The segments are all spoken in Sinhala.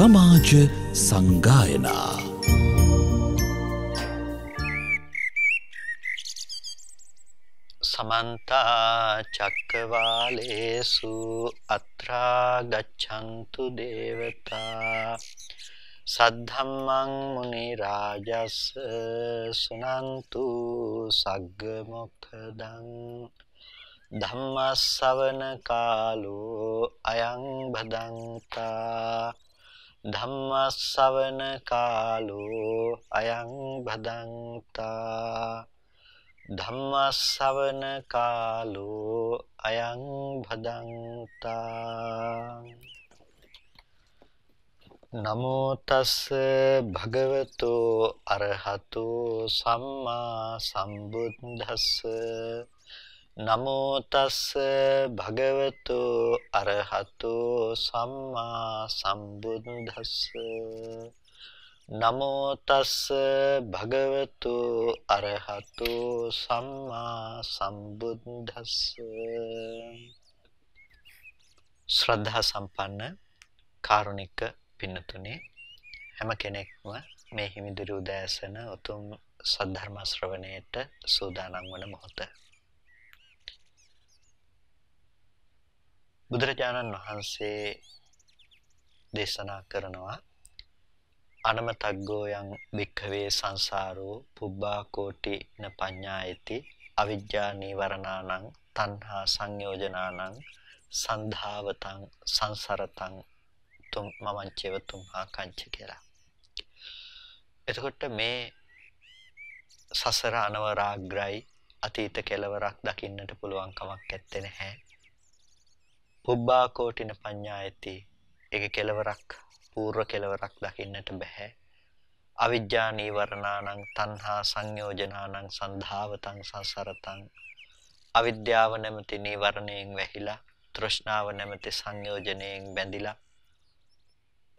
සමාජ සංගායනා समन्ता चक्रवालेषु अत्रा गच्छन्तु देवता सद्धम्मं मुनिराजस् सुनन्तु सग्ग मोक्षदं धम्मස්සවන කාලෝ අයං භදංතා ධම්මස්සවන කාලෝ අයං භදංතා ධම්මස්සවන කාලෝ අයං භදංතා නමෝ තස් භගවතෝ අරහතෝ සම්මා සම්බුද්දස්ස නමෝ තස් භගවතෝ අරහතෝ සම්මා සම්බුද්දස්ස නමෝ තස් භගවතු අරහතෝ සම්මා සම්බුද්දස්ස ශ්‍රද්ධා සම්පන්න කාරුණික පින්නතුනේ හැම කෙනෙක්ම මේ හිමිදුරු උදෑසන උතුම් සද්ධර්ම ශ්‍රවණයට සූදානම් වන මොහොත බුදුරජාණන් වහන්සේ දේශනා කරනවා අනමතග්ගෝ යං වික්ඛවේ සංසාරෝ පුබ්බා කෝටි න පඤ්ඤායති අවිජ්ජා නීවරණානං තණ්හා සංයෝජනානං සන්ධාවතං සංසරතං තුම් මමංචේව තුම්හා කංච කියලා. එතකොට මේ සසර අනවරාග්‍රයි අතීත කෙලවරක් දකින්නට පුළුවන් කමක් නැත්තේ නැහැ. පුබ්බා කෝටි න පඤ්ඤායති ඒක කෙලවරක් పూర్ව කෙලවරක් දකින්නට බෑ. අවිජ්ජා නීවරණානං තණ්හා සංයෝජනානං සන්ධාවතං සංසරතං අවිද්‍යාව නැමැති නීවරණයෙන් වැහිලා තෘෂ්ණාව නැමැති සංයෝජනයෙන් බැඳිලා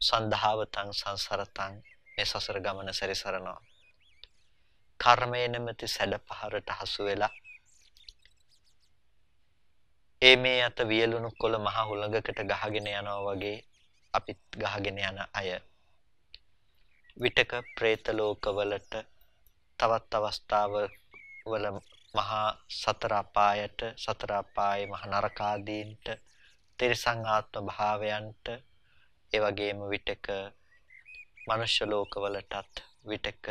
සන්ධාවතං සංසරතං මේ සසර ගමන සැරිසරනවා. කර්මය නැමැති සැඩපහරට හසු වෙලා මේ අත වියලුණු කොළ මහ හුළඟකට ගහගෙන යනවා වගේ අපිත් ගහගෙන යන අය විතක പ്രേත ලෝකවලට තවත් අවස්ථාවවල මහා සතර අපායේ මහ නරකාදීන්ට තිරිසං ආත්ම භාවයන්ට ඒ වගේම විතක මනුෂ්‍ය ලෝකවලටත් විතක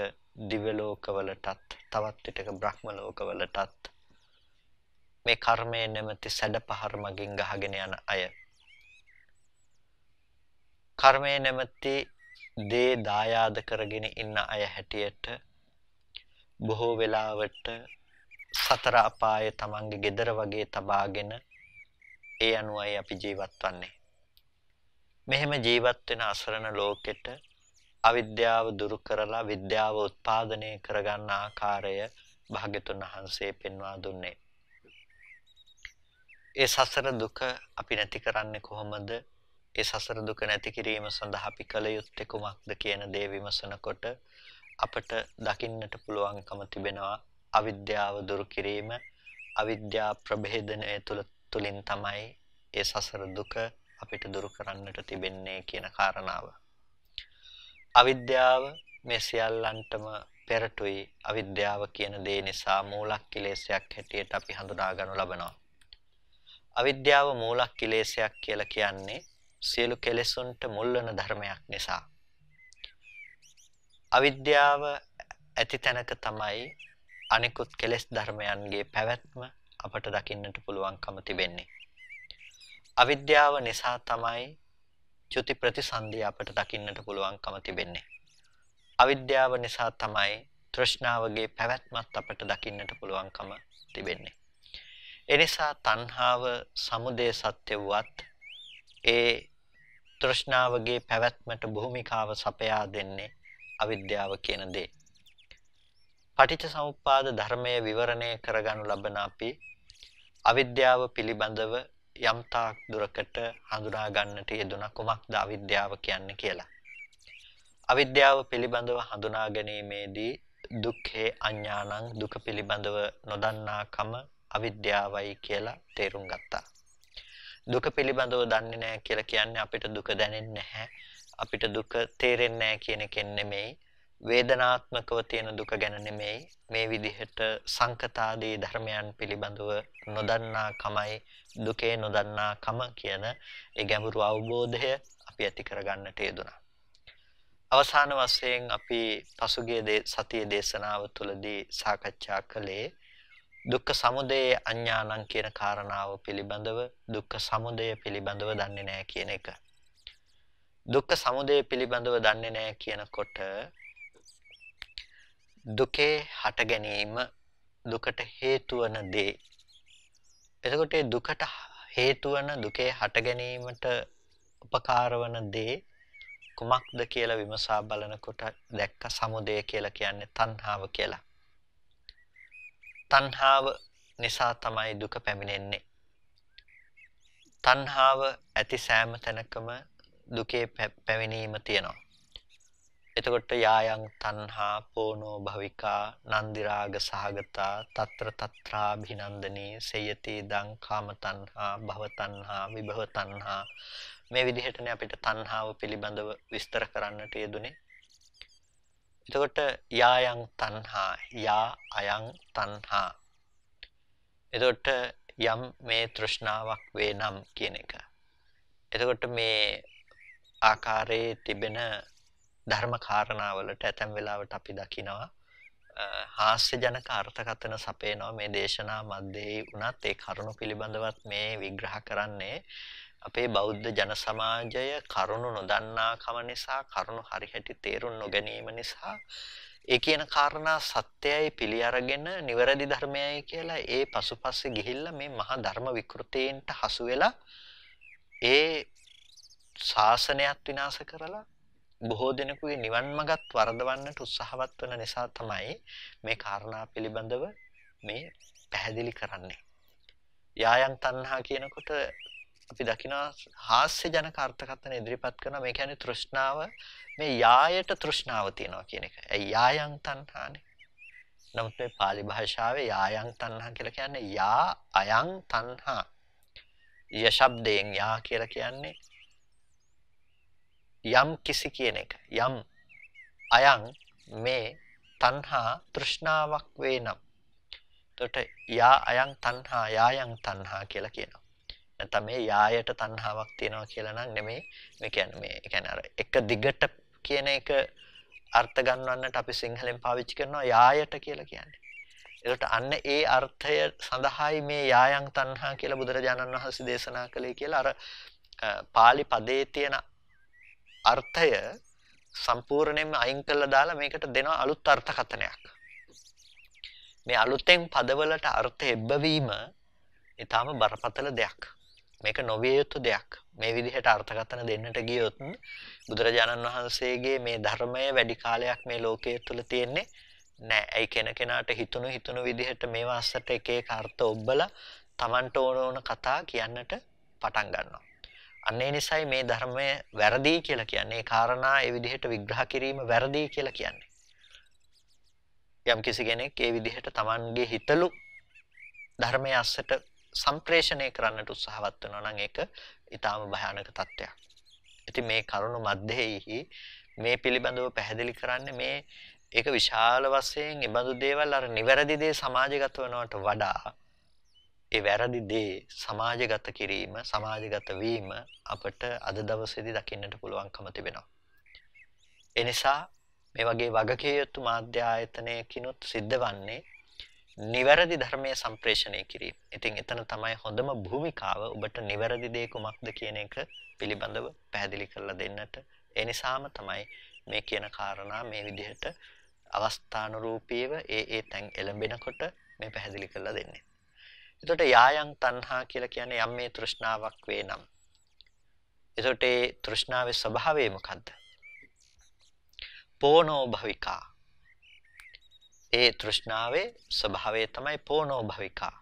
දිව්‍ය ලෝකවලටත් තවත් විතක බ්‍රහ්ම ලෝකවලටත් මේ කර්මය නැමැති සැඩපහර මගින් ගහගෙන යන අය කර්මය නැමැති දේ දායාද කරගෙන ඉන්න අය හැටියට බොහෝ වෙලාවට සතර අපායේ තමන්ගේ gedara වගේ තබාගෙන ඒ අනුවයි අපි ජීවත් වන්නේ. මෙහෙම ජීවත් වෙන අසරණ ලෝකෙට අවිද්‍යාව දුරු කරලා විද්‍යාව උත්පාදනය කරගන්න ආකාරය භාග්‍යතුන් වහන්සේ පෙන්වා දුන්නේ. ඒ සසර දුක අපි නැති කරන්නේ කොහොමද? ඒ සසර දුක නැති කිරීම සඳහා අපි කළ යුත්තේ කුමක්ද කියන දේ විමසනකොට අපට දකින්නට පුළුවන්කම තිබෙනවා අවිද්‍යාව දුරු කිරීම. අවිද්‍යා ප්‍රභේදනය තුලින් තමයි ඒ සසර දුක අපිට දුරු කරන්නට තිබෙන්නේ කියන කාරණාව. අවිද්‍යාව මේ සියල්ලන්ටම පෙරටුයි. අවිද්‍යාව කියන දේ නිසා මූලක්ඛිලේශයක් හැටියට අපි හඳුනා ගන්නු ලබනවා. අවිද්‍යාව මූලක්ඛිලේශයක් කියලා කියන්නේ සියලු කෙලෙසුන්ට මුල් වෙන ධර්මයක් නිසා. අවිද්‍යාව ඇති තැනක තමයි අනිකුත් කෙලෙස් ධර්මයන්ගේ පැවැත්ම අපට දකින්නට පුළුවන්කම තිබෙන්නේ. අවිද්‍යාව නිසා තමයි චුති ප්‍රතිසන්දිය අපට දකින්නට පුළුවන්කම තිබෙන්නේ. අවිද්‍යාව නිසා තමයි තෘෂ්ණාවගේ පැවැත්මත් අපට දකින්නට පුළුවන්කම තිබෙන්නේ. එනිසා තණ්හාව සමුදය සත්‍ය වුවත් ඒ තෘෂ්ණාවගේ පැවැත්මට භූමිකාව සපයා දෙන්නේ අවිද්‍යාව කියන දේ. පටිච්චසමුප්පාද ධර්මයේ විවරණය කරගනු ලබන අපි අවිද්‍යාව පිළිබඳව යම් තාක් දුරකට හඳුනා ගන්නට යෙදුණ කුමක්ද අවිද්‍යාව කියන්නේ කියලා. අවිද්‍යාව පිළිබඳව හඳුනා ගැනීමේදී දුක්ඛේ අඥානං දුක පිළිබඳව නොදන්නාකම අවිද්‍යාවයි කියලා තේරුම් ගත්තා. දුක පිළිබඳව දන්නේ නැහැ කියලා කියන්නේ අපිට දුක දැනෙන්නේ නැහැ. අපිට දුක තේරෙන්නේ නැහැ කියන එකෙන් නෙමෙයි. වේදනාත්මකව තියෙන දුක ගැන නෙමෙයි. මේ විදිහට සංකතාදී ධර්මයන් පිළිබඳව නොදන්නා කමයි දුකේ නොදන්නා කම කියන ඒ ගැඹුරු අවබෝධය අපි ඇති කරගන්නට යෙදුණා. අවසාන වශයෙන් අපි පසුගිය සතියේ දේශනාව තුළදී සාකච්ඡා කළේ දුක්ඛ සමුදය අඥානං කියන කාරණාව පිළිබඳව. දුක්ඛ සමුදය පිළිබඳව දන්නේ නැහැ කියන එක. දුක්ඛ සමුදය පිළිබඳව දන්නේ නැහැ කියනකොට දුකේ හට ගැනීම, දුකට හේතු වන දේ. එතකොට ඒ දුකට හේතු වන, දුකේ හට ගැනීමට උපකාර වන දේ කුමක්ද කියලා විමසා බලනකොට දැක්ක සමුදය කියලා කියන්නේ තණ්හාව කියලා. තණ්හාව නිසා තමයි දුක පැමිණෙන්නේ. තණ්හාව ඇති සෑම තැනකම දුකේ පැමිණීම තියෙනවා. එතකොට යායන් තණ්හා පෝනෝ භවිකා නන්දි රාග සහගතා తත්‍ර తත්‍රාභිනන්දනී සයති දං කාම තණ්හා භව තණ්හා විභව තණ්හා. මේ විදිහටනේ අපිට තණ්හාව පිළිබඳව විස්තර කරන්නට යෙදුනේ. එතකොට යායන් තණ්හා යා අයං තණ්හා. එතකොට යම් මේ තෘෂ්ණාවක් වේ නම් කියන එක. එතකොට මේ ආකාරයේ තිබෙන ධර්ම කාරණාවලට ඇතැම් වෙලාවට අපි දකිනවා හාස්‍යජනක අර්ථකථන සපයනවා මේ දේශනා මැදේ වුණත් ඒ කරුණු පිළිබඳවත් මේ විග්‍රහ කරන්නේ අපේ බෞද්ධ ජන සමාජය කරුණු නොදන්නා කම නිසා, කරුණු හරිහැටි තේරුම් නොගැනීම නිසා ඒ කියන කාරණා සත්‍යයයි පිළි අරගෙන නිවැරදි ධර්මයයි කියලා ඒ පසුපස්සේ ගිහිල්ලා මේ මහා ධර්ම විකෘතීන්ට හසු වෙලා ඒ ශාසනයත් විනාශ කරලා බොහෝ දෙනෙකුගේ නිවන් මඟත් වරදවන්නට උත්සාහවත් වන නිසා තමයි මේ කාරණා පිළිබඳව මේ පැහැදිලි කරන්නේ. යායන් තණ්හා කියනකොට අපි දකිනවා හාස්‍යජනක අර්ථකථන ඉදිරිපත් කරන මේ කියන්නේ තෘෂ්ණාව, මේ යායට තෘෂ්ණාව තියෙනවා කියන එක. ඒ යායන් තණ්හානේ. නමුත් මේ pāli භාෂාවේ යායන් තණ්හා කියලා කියන්නේ යා අයං තණ්හා. ය શબ્දයෙන් යා කියලා කියන්නේ යම් කිසි කියන එක. යම් අයං මේ තණ්හා තෘෂ්ණාවක් වේනම්. එතකොට යා අයං තණ්හා යායන් තණ්හා කියලා කියනවා. නැත්නම් මේ යායට තණ්හාවක් තියෙනවා කියලා නම් නෙමෙයි. මේ කියන්නේ අර එක දිගට කියන එක අර්ථ ගන්නවන්නට අපි සිංහලෙන් පාවිච්චි කරනවා යායට කියලා කියන්නේ. ඒකට අන්න ඒ අර්ථය සඳහායි මේ යායන් තණ්හා කියලා බුදුරජාණන් වහන්සේ දේශනා කළේ කියලා අර pāli පදයේ තියෙන අර්ථය සම්පූර්ණයෙන්ම අයින් කළා දාලා මේකට දෙනවා අලුත් අර්ථකථනයක්. මේ අලුතෙන් පදවලට අර්ථ එබ්බවීම ඊටාම බරපතල දෙයක්. මේක නොවිය යුතු දෙයක්. මේ විදිහට අර්ථකථන දෙන්නට ගියොත් බුදුරජාණන් වහන්සේගේ මේ ධර්මය වැඩි කාලයක් මේ ලෝකයේ තුල තියෙන්නේ නෑ. ඒ කෙනාට හිතුණු විදිහට මේවා අස්සට එක එක අර්ථ ඔබ්බලා Tamanට ඕන කතා කියන්නට පටන් ගන්නවා. අන්න ඒ නිසායි මේ ධර්මය වැරදි කියලා කියන්නේ. ඒ කාරණා ඒ විදිහට විග්‍රහ කිරීම වැරදි කියලා කියන්නේ. යම් කිසි කෙනෙක් ඒ විදිහට Tamanගේ හිතලු ධර්මයේ අස්සට සම්ප්‍රේෂණය කරන්නට උත්සාහවත් වෙනවා නම් ඒක ඊටාම භයානක තත්ත්වයක්. ඉතින් මේ කරුණු මැදෙහි මේ පිළිබඳව පැහැදිලි කරන්නේ මේ ඒක විශාල වශයෙන් ඉබඳු දේවල් අර නිවැරදි දේ සමාජගත වෙනවට වඩා ඒ වැරදි දේ සමාජගත කිරීම, සමාජගත වීම අපට අද දවසේදී දකින්නට පුළුවන්කම තිබෙනවා. ඒ නිසා මේ වගේ වගකීම් යුතු මාධ්‍ය ආයතනයකිනුත් සිද්ධ වන්නේ නිවැරදි ධර්මයේ සම්ප්‍රේෂණය කිරීම. ඉතින් එතන තමයි හොඳම භූමිකාව ඔබට නිවැරදි දේ කුමක්ද කියන එක පිළිබඳව පැහැදිලි කරලා දෙන්නට. ඒ නිසාම තමයි මේ කියන කාරණා මේ විදිහට අවස්ථානුරූපීව ඒ තැන් එළඹෙනකොට මේ පැහැදිලි කරලා දෙන්නේ. එතකොට යායන් තණ්හා කියලා කියන්නේ යම් මේ තෘෂ්ණාවක් වේ නම්. එතකොට ඒ තෘෂ්ණාවේ ස්වභාවය මොකද්ද? පෝනෝ භවිකා. ඒ තෘෂ්ණාවේ ස්වභාවය තමයි පෝනෝ භවිකා.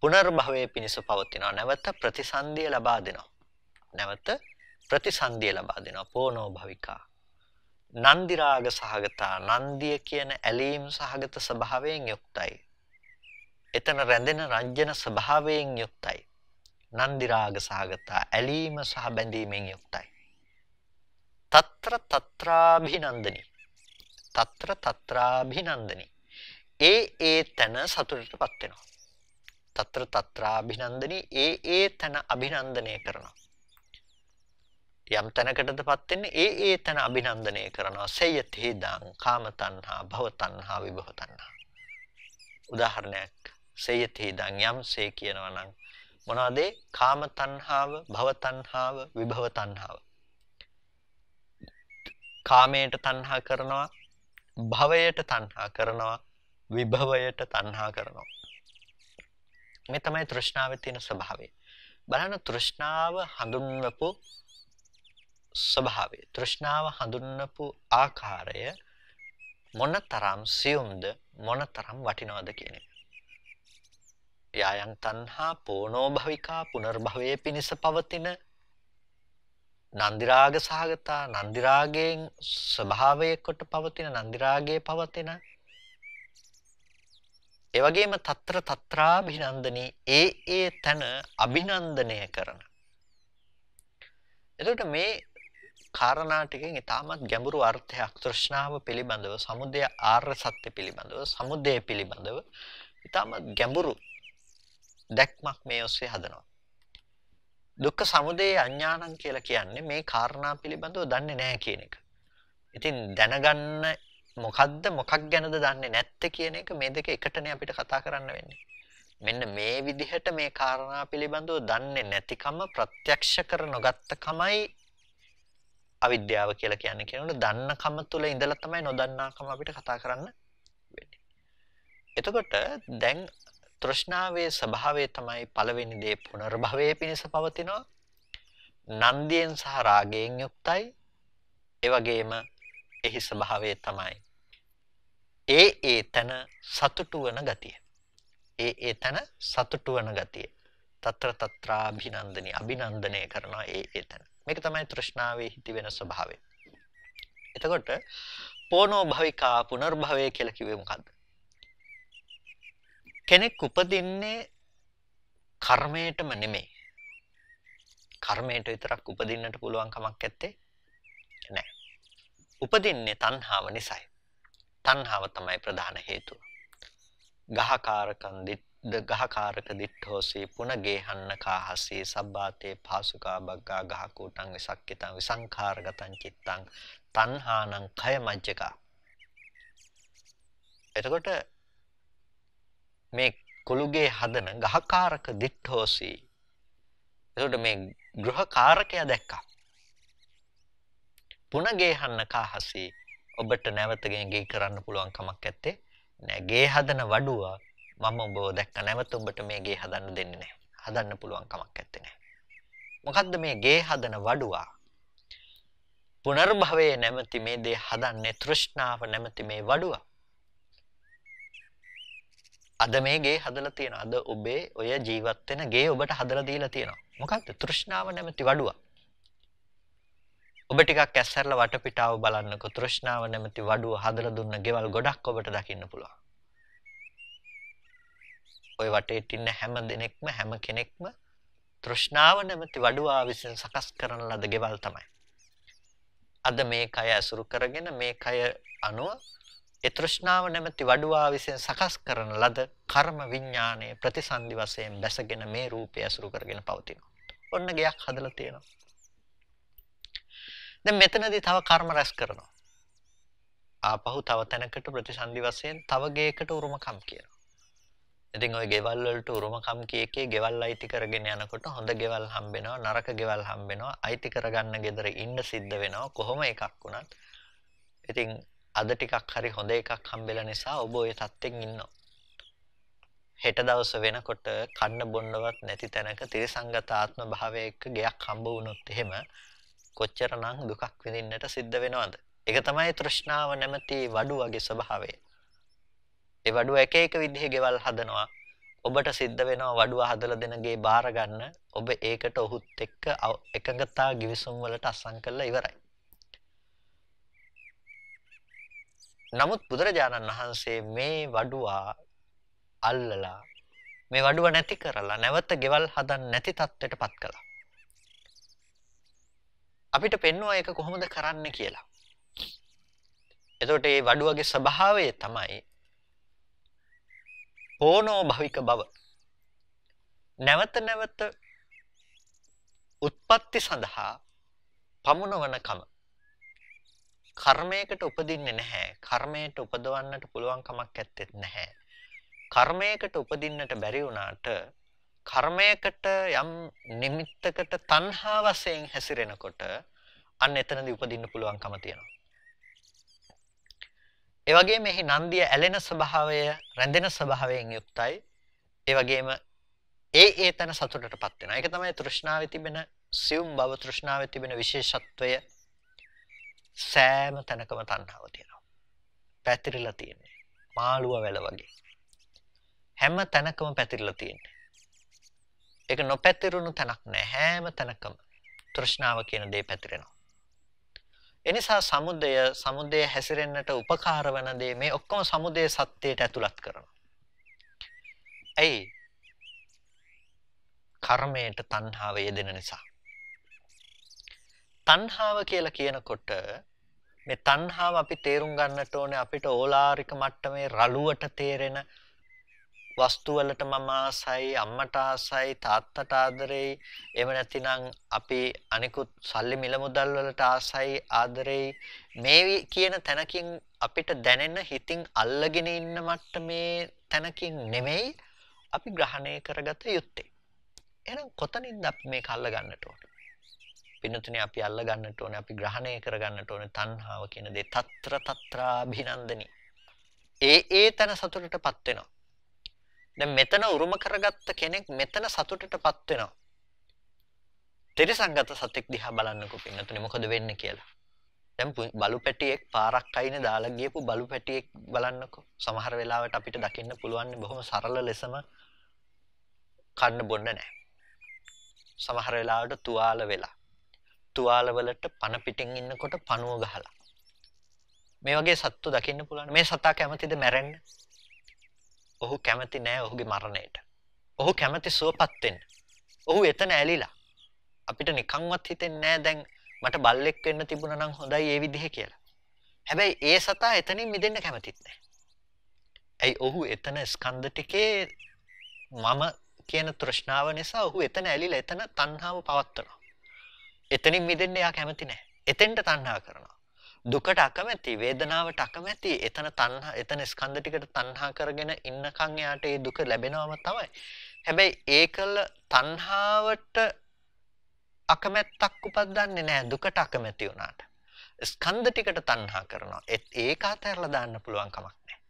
පුනර්භවයේ පිණිස පවතිනවා. නැවත ප්‍රතිසන්දිය ලබා දෙනවා. නැවත ප්‍රතිසන්දිය ලබා දෙනවා. පෝනෝ භවිකා. නන්දි රාග සහගතා. නන්දිය කියන ඇලීම් සහගත ස්වභාවයෙන් යුක්තයි. එතන රැඳෙන රංජන ස්වභාවයෙන් යුක්තයි. නන්දි රාග සහගතා ඇලීම සහ බැඳීමෙන් යුක්තයි. తත්‍ර తත්‍රාභිනන්දනි. తත්‍ර తත්‍රාභිනන්දනි. ඒ තන සතුටටපත් වෙනවා. తත්‍ර తත්‍රාභිනන්දනි ඒ තන අභිනන්දනය කරනවා. යම් තැනකටදපත් වෙන්නේ ඒ තැන අභිනන්දනය කරනවා. සේයති හිදං කාම තණ්හා භව තණ්හා විභව තණ්හා. උදාහරණයක් සේයති හිදං යම්සේ කියනවා නම් මොනවාද? කාම තණ්හාව, භව තණ්හාව, විභව තණ්හාව. කාමයට තණ්හා කරනවා, භවයට තණ්හා කරනවා, විභවයට තණ්හා කරනවා. මේ තමයි තෘෂ්ණාවේ තියෙන ස්වභාවය. බලන්න තෘෂ්ණාව හඳුන්වපු ස්වභාවය, තෘෂ්ණාව හඳුන්වපු ආකාරය මොනතරම් සියුම්ද, මොනතරම් වටිනවද කියන එක. යායන් තණ්හා පෝනෝ භවිකා පුනර්භවයේ පිනිස පවතින නන්දි රාග සහගතා නන්දි රාගයෙන් ස්වභාවයේ කොට පවතින නන්දි රාගයේ පවතින ඒ වගේම తත්‍ර తත්‍රාභිනන්දනී ඒ තන අභිනන්දනය කරන. එතකොට මේ කාරණා ටිකෙන් ඉතාමත් ගැඹුරු අර්ථයක් තෘෂ්ණාව පිළිබඳව, සමුදය ආර්ය සත්‍ය පිළිබඳව, සමුදය පිළිබඳව ඉතාමත් ගැඹුරු දැක්මක් මේ ඔස්සේ හදනවා. දුක්ඛ සමුදය අඥානං කියලා කියන්නේ මේ කාරණා පිළිබඳව දන්නේ නැහැ කියන එක. ඉතින් දැනගන්න මොකද්ද මොකක් ගැනද දන්නේ නැත්තේ කියන එක මේ දෙක එකටනේ අපිට කතා කරන්න වෙන්නේ. මෙන්න මේ විදිහට මේ කාරණා පිළිබඳව දන්නේ නැතිකම ප්‍රත්‍යක්ෂ කර නොගත්තකමයි අවිද්‍යාව කියලා කියන්නේ. කියනකොට දන්නකම තුල ඉඳලා තමයි නොදන්නාකම අපිට කතා කරන්න වෙන්නේ. එතකොට දැන් තෘෂ්ණාවේ ස්වභාවය තමයි පළවෙනි දේ පුනර්භවයේ පිණිස පවතිනවා. නන්දියෙන් සහ රාගයෙන් යුක්තයි. ඒ වගේම එහි ස්වභාවය තමයි ඒ තන සතුටු වන ගතිය. ඒ තන සතුටු වන ගතිය. తත්‍ර తත්‍රාභිනන්දනි අභිනන්දනය කරනවා ඒ තන. මේක තමයි තෘෂ්ණාවේ හිති වෙන ස්වභාවය. එතකොට පෝනෝ භවිකා පුනර්භවය කියලා කිව්වේ මොකද්ද? කෙනෙක් උපදින්නේ කර්මයටම නෙමෙයි. කර්මයට විතරක් උපදින්නට පුළුවන් කමක් නැත්තේ නෑ. උපදින්නේ තණ්හාව නිසායි. තණ්හාව තමයි ප්‍රධාන හේතුව. ගහකාරක දිට්ඨෝසි පුනගේහන්න කාහසි සබ්බාතේ පාසුකා බග්ගා ගහකූටං විසක්කිතං විසංඛාරගතං චිත්තං තණ්හානං කය මජ්ජකා. එතකොට මේ කුළුගේ හදන ගහකාරක දිට්ඨෝසි. එතකොට මේ ගෘහකාරකයා දැක්කා. පුනගේහන්න කාහසි ඔබට නැවතගෙන ගේ කරන්න පුළුවන් කමක් නැත්තේ නෑ. ගේ හදන වඩුව මම ඔබව දැක්ක නැවත ඔබට මේ ගේ හදන්න දෙන්නේ නෑ. හදන්න පුළුවන් කමක් නැත්තේ නෑ. මොකද්ද මේ ගේ හදන වඩුවා? පුනර්භවයේ නැමැති මේ දේ හදන්නේ තෘෂ්ණාව නැමැති මේ වඩුවා. අද මේ ගේ හදලා තියෙනවා. අද ඔබේ ඔය ජීවත් වෙන ගේ ඔබට හදලා දීලා තියෙනවා. මොකක්ද? තෘෂ්ණාව නැමැති වඩුවා. ඔබ ටිකක් ඇස්සරලා වටපිටාව බලන්නකො. තෘෂ්ණාව නැමැති වඩුව හදලා දුන්න ගෙවල් ගොඩක් ඔබට දකින්න පුළුවන්. ඔය වටේ ඉන්න හැම දිනෙකම හැම කෙනෙක්ම තෘෂ්ණාව නැමැති වඩුව විසින් සකස් කරන ලද ගෙවල් තමයි. අද මේ කය අසුරු කරගෙන මේ කය අනුව ඒ තෘෂ්ණාව නැමැති වඩුව විසින් සකස් කරන ලද කර්ම විඥානයේ ප්‍රතිසන්දි වශයෙන් දැසගෙන මේ රූපය අසුරු කරගෙන පවතිනවා. ඔන්න ගයක් හදලා තියෙනවා. දැන් මෙතනදී තව කර්ම රැස් කරනවා. ආපහු තව තැනකට ප්‍රතිසන්දි වශයෙන් තව ගේකට උරුමකම් කියනවා. ඉතින් ওই ගෙවල් වලට උරුමකම් කීකේ ගෙවල් අයිති කරගෙන යනකොට හොඳ ගෙවල් හම්බෙනවා, නරක ගෙවල් හම්බෙනවා, අයිති කරගන්න ගෙදර ඉන්න සිද්ධ වෙනවා. කොහොම එකක් වුණත් ඉතින් අද ටිකක් හරි හොඳ එකක් හම්බෙලා නිසා ඔබ ওই තත්ත්වෙන් ඉන්නවා. හෙට දවස වෙනකොට කන්න බොන්නවත් නැති තැනක තිරසංගත ආත්ම භාවයක ගයක් හම්බ වුණොත් එහෙම කොච්චරනම් දුකක් විඳින්නට සිද්ධ වෙනවද? ඒක තමයි තෘෂ්ණාව නැමැති වඩුවගේ ස්වභාවය. ඒ වඩුව එක එක විදිහේ ගෙවල් හදනවා. ඔබට සිද්ධ වෙනවා වඩුව හදලා දෙන ගේ බාර ගන්න. ඔබ ඒකට ඔහුත් එක්ක එකඟතා givisum වලට අස්සම් කරලා ඉවරයි. නමුත් බුදුරජාණන් වහන්සේ මේ වඩුවා අල්ලලා මේ වඩුව නැති කරලා නැවත ගෙවල් හදන්න නැති තත්ත්වයටපත් කළා. අපිට පෙන්වුවා ඒක කොහොමද කරන්න කියලා. එතකොට මේ වඩුවගේ ස්වභාවය තමයි ඕනෝ භවික බව. නැවත නැවත උත්පත්ති සඳහා පමුණවනකම. කර්මයකට උපදින්නේ නැහැ. කර්මයට උපදවන්නට පුළුවන් කමක් නැත්තේ නැහැ. කර්මයකට උපදින්නට බැරි වුණාට කර්මයකට යම් නිමිත්තකට තණ්හා වශයෙන් හැසිරෙනකොට අන්න එතනදී උපදින්න පුළුවන්කම තියෙනවා. ඒ වගේම මෙහි නන්දිය ඇලෙන ස්වභාවය රැඳෙන ස්වභාවයෙන් යුක්තයි. ඒ වගේම ඒ තන සතුටටපත් වෙනවා. ඒක තමයි තෘෂ්ණාවේ තිබෙන සියුම් බව, තෘෂ්ණාවේ තිබෙන විශේෂත්වය. සෑම තැනකම තණ්හාව තියෙනවා. පැතිරිලා තියෙන්නේ. මාළුව වැල වගේ. හැම තැනකම පැතිරිලා තියෙන්නේ. ඒක නොපැතිරුණු තැනක් නෑ. හැම තැනකම තෘෂ්ණාව කියන දේ පැතිරෙනවා. එනිසා සමුදය හැසිරෙන්නට උපකාර වන දේ මේ ඔක්කොම සමුදය සත්‍යයට ඇතුළත් කරනවා. ඇයි? කර්මයට තණ්හාව යෙදෙන නිසා. තණ්හාව කියලා කියනකොට මේ තණ්හාව අපි තේරුම් ගන්නට ඕනේ අපිට ඕලාරික මට්ටමේ රළුවට තේරෙන වස්තු වලට මම ආසයි, අම්මට ආසයි, තාත්තට ආදරෙයි, එහෙම නැතිනම් අපි අනිකුත් සල්ලි මිල මුදල් වලට ආසයි, ආදරෙයි මේ කියන තැනකින් අපිට දැනෙන හිතින් අල්ලගෙන ඉන්න මට්ටමේ තැනකින් නෙමෙයි අපි ග්‍රහණය කරගත යුත්තේ. එහෙනම් කොතනින්ද අපි මේක අල්ල ගන්නට ඕනේ? පින්නතුනේ අපි අල්ල ගන්නට ඕනේ, අපි ග්‍රහණය කර ගන්නට ඕනේ තණ්හාව කියන දේ. తත්‍ර తත්‍රාභිනන්දනි. ඒ තන සතුටටපත් වෙනවා. දැන් මෙතන උරුම කරගත්ත කෙනෙක් මෙතන සතුටටපත් වෙනවා. ත්‍රිසංගත සතෙක් දිහා බලන්නකෝ පින්නතුනේ මොකද වෙන්නේ කියලා. දැන් බලු පැටියෙක් පාරක් අයිනේ දාලා ගියපු බලු පැටියෙක් බලන්නකෝ. සමහර වෙලාවට අපිට දකින්න පුළුවන් බොහොම සරල ලෙසම කන්න බොන්න නැහැ. සමහර වෙලාවට තුවාල වෙලා. තුවාල වලට පන පිටින් ඉන්නකොට පණුව ගහලා. මේ වගේ සත්තු දකින්න පුළුවන්. මේ සතා කැමතිද මැරෙන්න? ඔහු කැමති නෑ ඔහුගේ මරණයට. ඔහු කැමති සුවපත් වෙන්න. ඔහු එතන ඇලිලා. අපිට නිකන්වත් හිතෙන්නේ නෑ දැන් මට බල්ලෙක් වෙන්න තිබුණා නම් හොඳයි ඒ විදිහේ කියලා. හැබැයි ඒ සතා එතනින් මිදෙන්න කැමතිත් නෑ. ඇයි ඔහු එතන ස්කන්ධ ටිකේ මම කියන තෘෂ්ණාව නිසා ඔහු එතන ඇලිලා එතන තණ්හාව පවත්වනවා. එතනින් මිදෙන්න එයා කැමති නෑ. එතෙන්ට තණ්හා කරනවා. දුකට අකමැති, වේදනාවට අකමැති, එතන ස්කන්ධ ටිකට තණ්හා කරගෙන ඉන්නකන් එයාට ඒ දුක ලැබෙනවම තමයි. හැබැයි ඒකල තණ්හාවට අකමැත්තක් උපදින්නේ නැහැ දුකට අකමැති වුණාට. ස්කන්ධ ටිකට තණ්හා කරනවා. ඒක අතහැරලා දාන්න පුළුවන් කමක් නැහැ.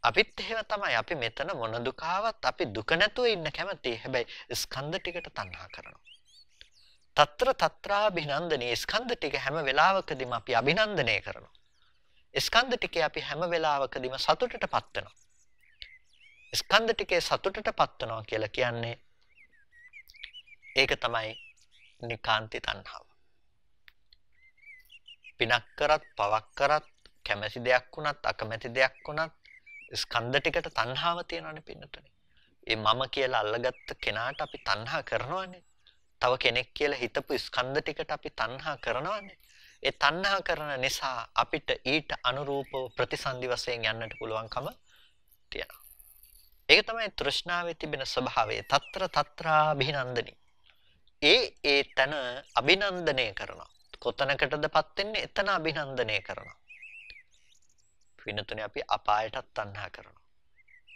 අපිත් එහෙම තමයි. අපි මෙතන මොන දුක ආවත් අපි දුක නැතුව ඉන්න කැමතියි. හැබැයි ස්කන්ධ ටිකට තණ්හා කරනවා. తත්‍ර తත්‍රාභිනන්දනී ස්කන්ධ ටික හැම වෙලාවකදීම අපි අභිනන්දනය කරනවා. ස්කන්ධ ටිකේ අපි හැම වෙලාවකදීම සතුටටපත් වෙනවා. ස්කන්ධ ටිකේ සතුටටපත් වෙනවා කියලා කියන්නේ ඒක තමයි නිකාන්ති තණ්හාව. පිනක් කරත් පවක් කරත් කැමැති දෙයක් වුණත් අකමැති දෙයක් වුණත් ස්කන්ධ ටිකට තණ්හාව තියෙනවානේ පින්නතුනේ. ඒ මම කියලා අල්ලගත්ත කෙනාට අපි තණ්හා කරනවානේ. තව කෙනෙක් කියලා හිතපු ස්කන්ධ ටිකට අපි තණ්හා කරනවානේ. ඒ තණ්හා කරන නිසා අපිට ඊට අනුරූපව ප්‍රතිසන්දි වශයෙන් යන්නට පුළුවන්කම තියෙනවා. ඒක තමයි තෘෂ්ණාවේ තිබෙන ස්වභාවය. తත්‍ර తත්‍රාභිනන්දනි. ඒ තන අභිනන්දනය කරනවා. කොතනකටදපත් වෙන්නේ එතන අභිනන්දනය කරනවා. පින්නතුනේ අපි අපායටත් තණ්හා කරනවා.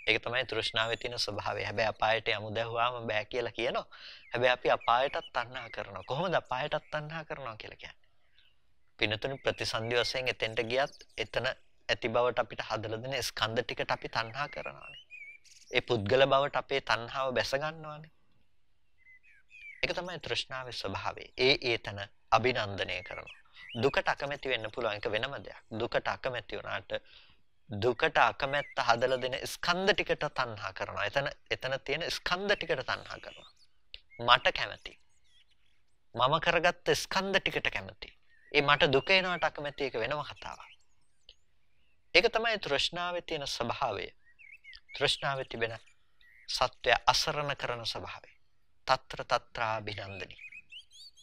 ඒක තමයි තෘෂ්ණාවේ තියෙන ස්වභාවය. හැබැයි අපායට යමු දැහුවාම බෑ කියලා කියනවා. හැබැයි අපි අපායටත් තණ්හා කරනවා. කොහොමද අපායටත් තණ්හා කරනවා කියලා කියන්නේ? පින්නතුනේ ප්‍රතිසන්දි වශයෙන් එතෙන්ට ගියත් එතන ඇති බවට අපිට හදලා දෙන ස්කන්ධ ටිකට අපි තණ්හා කරනවානේ. ඒ පුද්ගල බවට අපේ තණ්හාව බැස ගන්නවානේ. ඒක තමයි තෘෂ්ණාවේ ස්වභාවය. ඒ තන අභිනන්දනය කරනවා. දුකට අකමැති වෙන්න පුළුවන් එක වෙනම දෙයක්. දුකට අකමැති වුණාට දුකට අකමැත්ත හදලා දෙන ස්කන්ධ ටිකට තණ්හා කරනවා. එතන තියෙන ස්කන්ධ ටිකට තණ්හා කරනවා. මට කැමති. මම කරගත්ත ස්කන්ධ ටිකට කැමති. ඒ මට දුක එනවට අකමැති එක වෙනම කතාවක්. ඒක තමයි තෘෂ්ණාවේ තියෙන ස්වභාවය. තෘෂ්ණාවේ තිබෙන සත්‍ය අසරණ කරන ස්වභාවය. తත්‍ර తත්‍රාභිනන්දනි.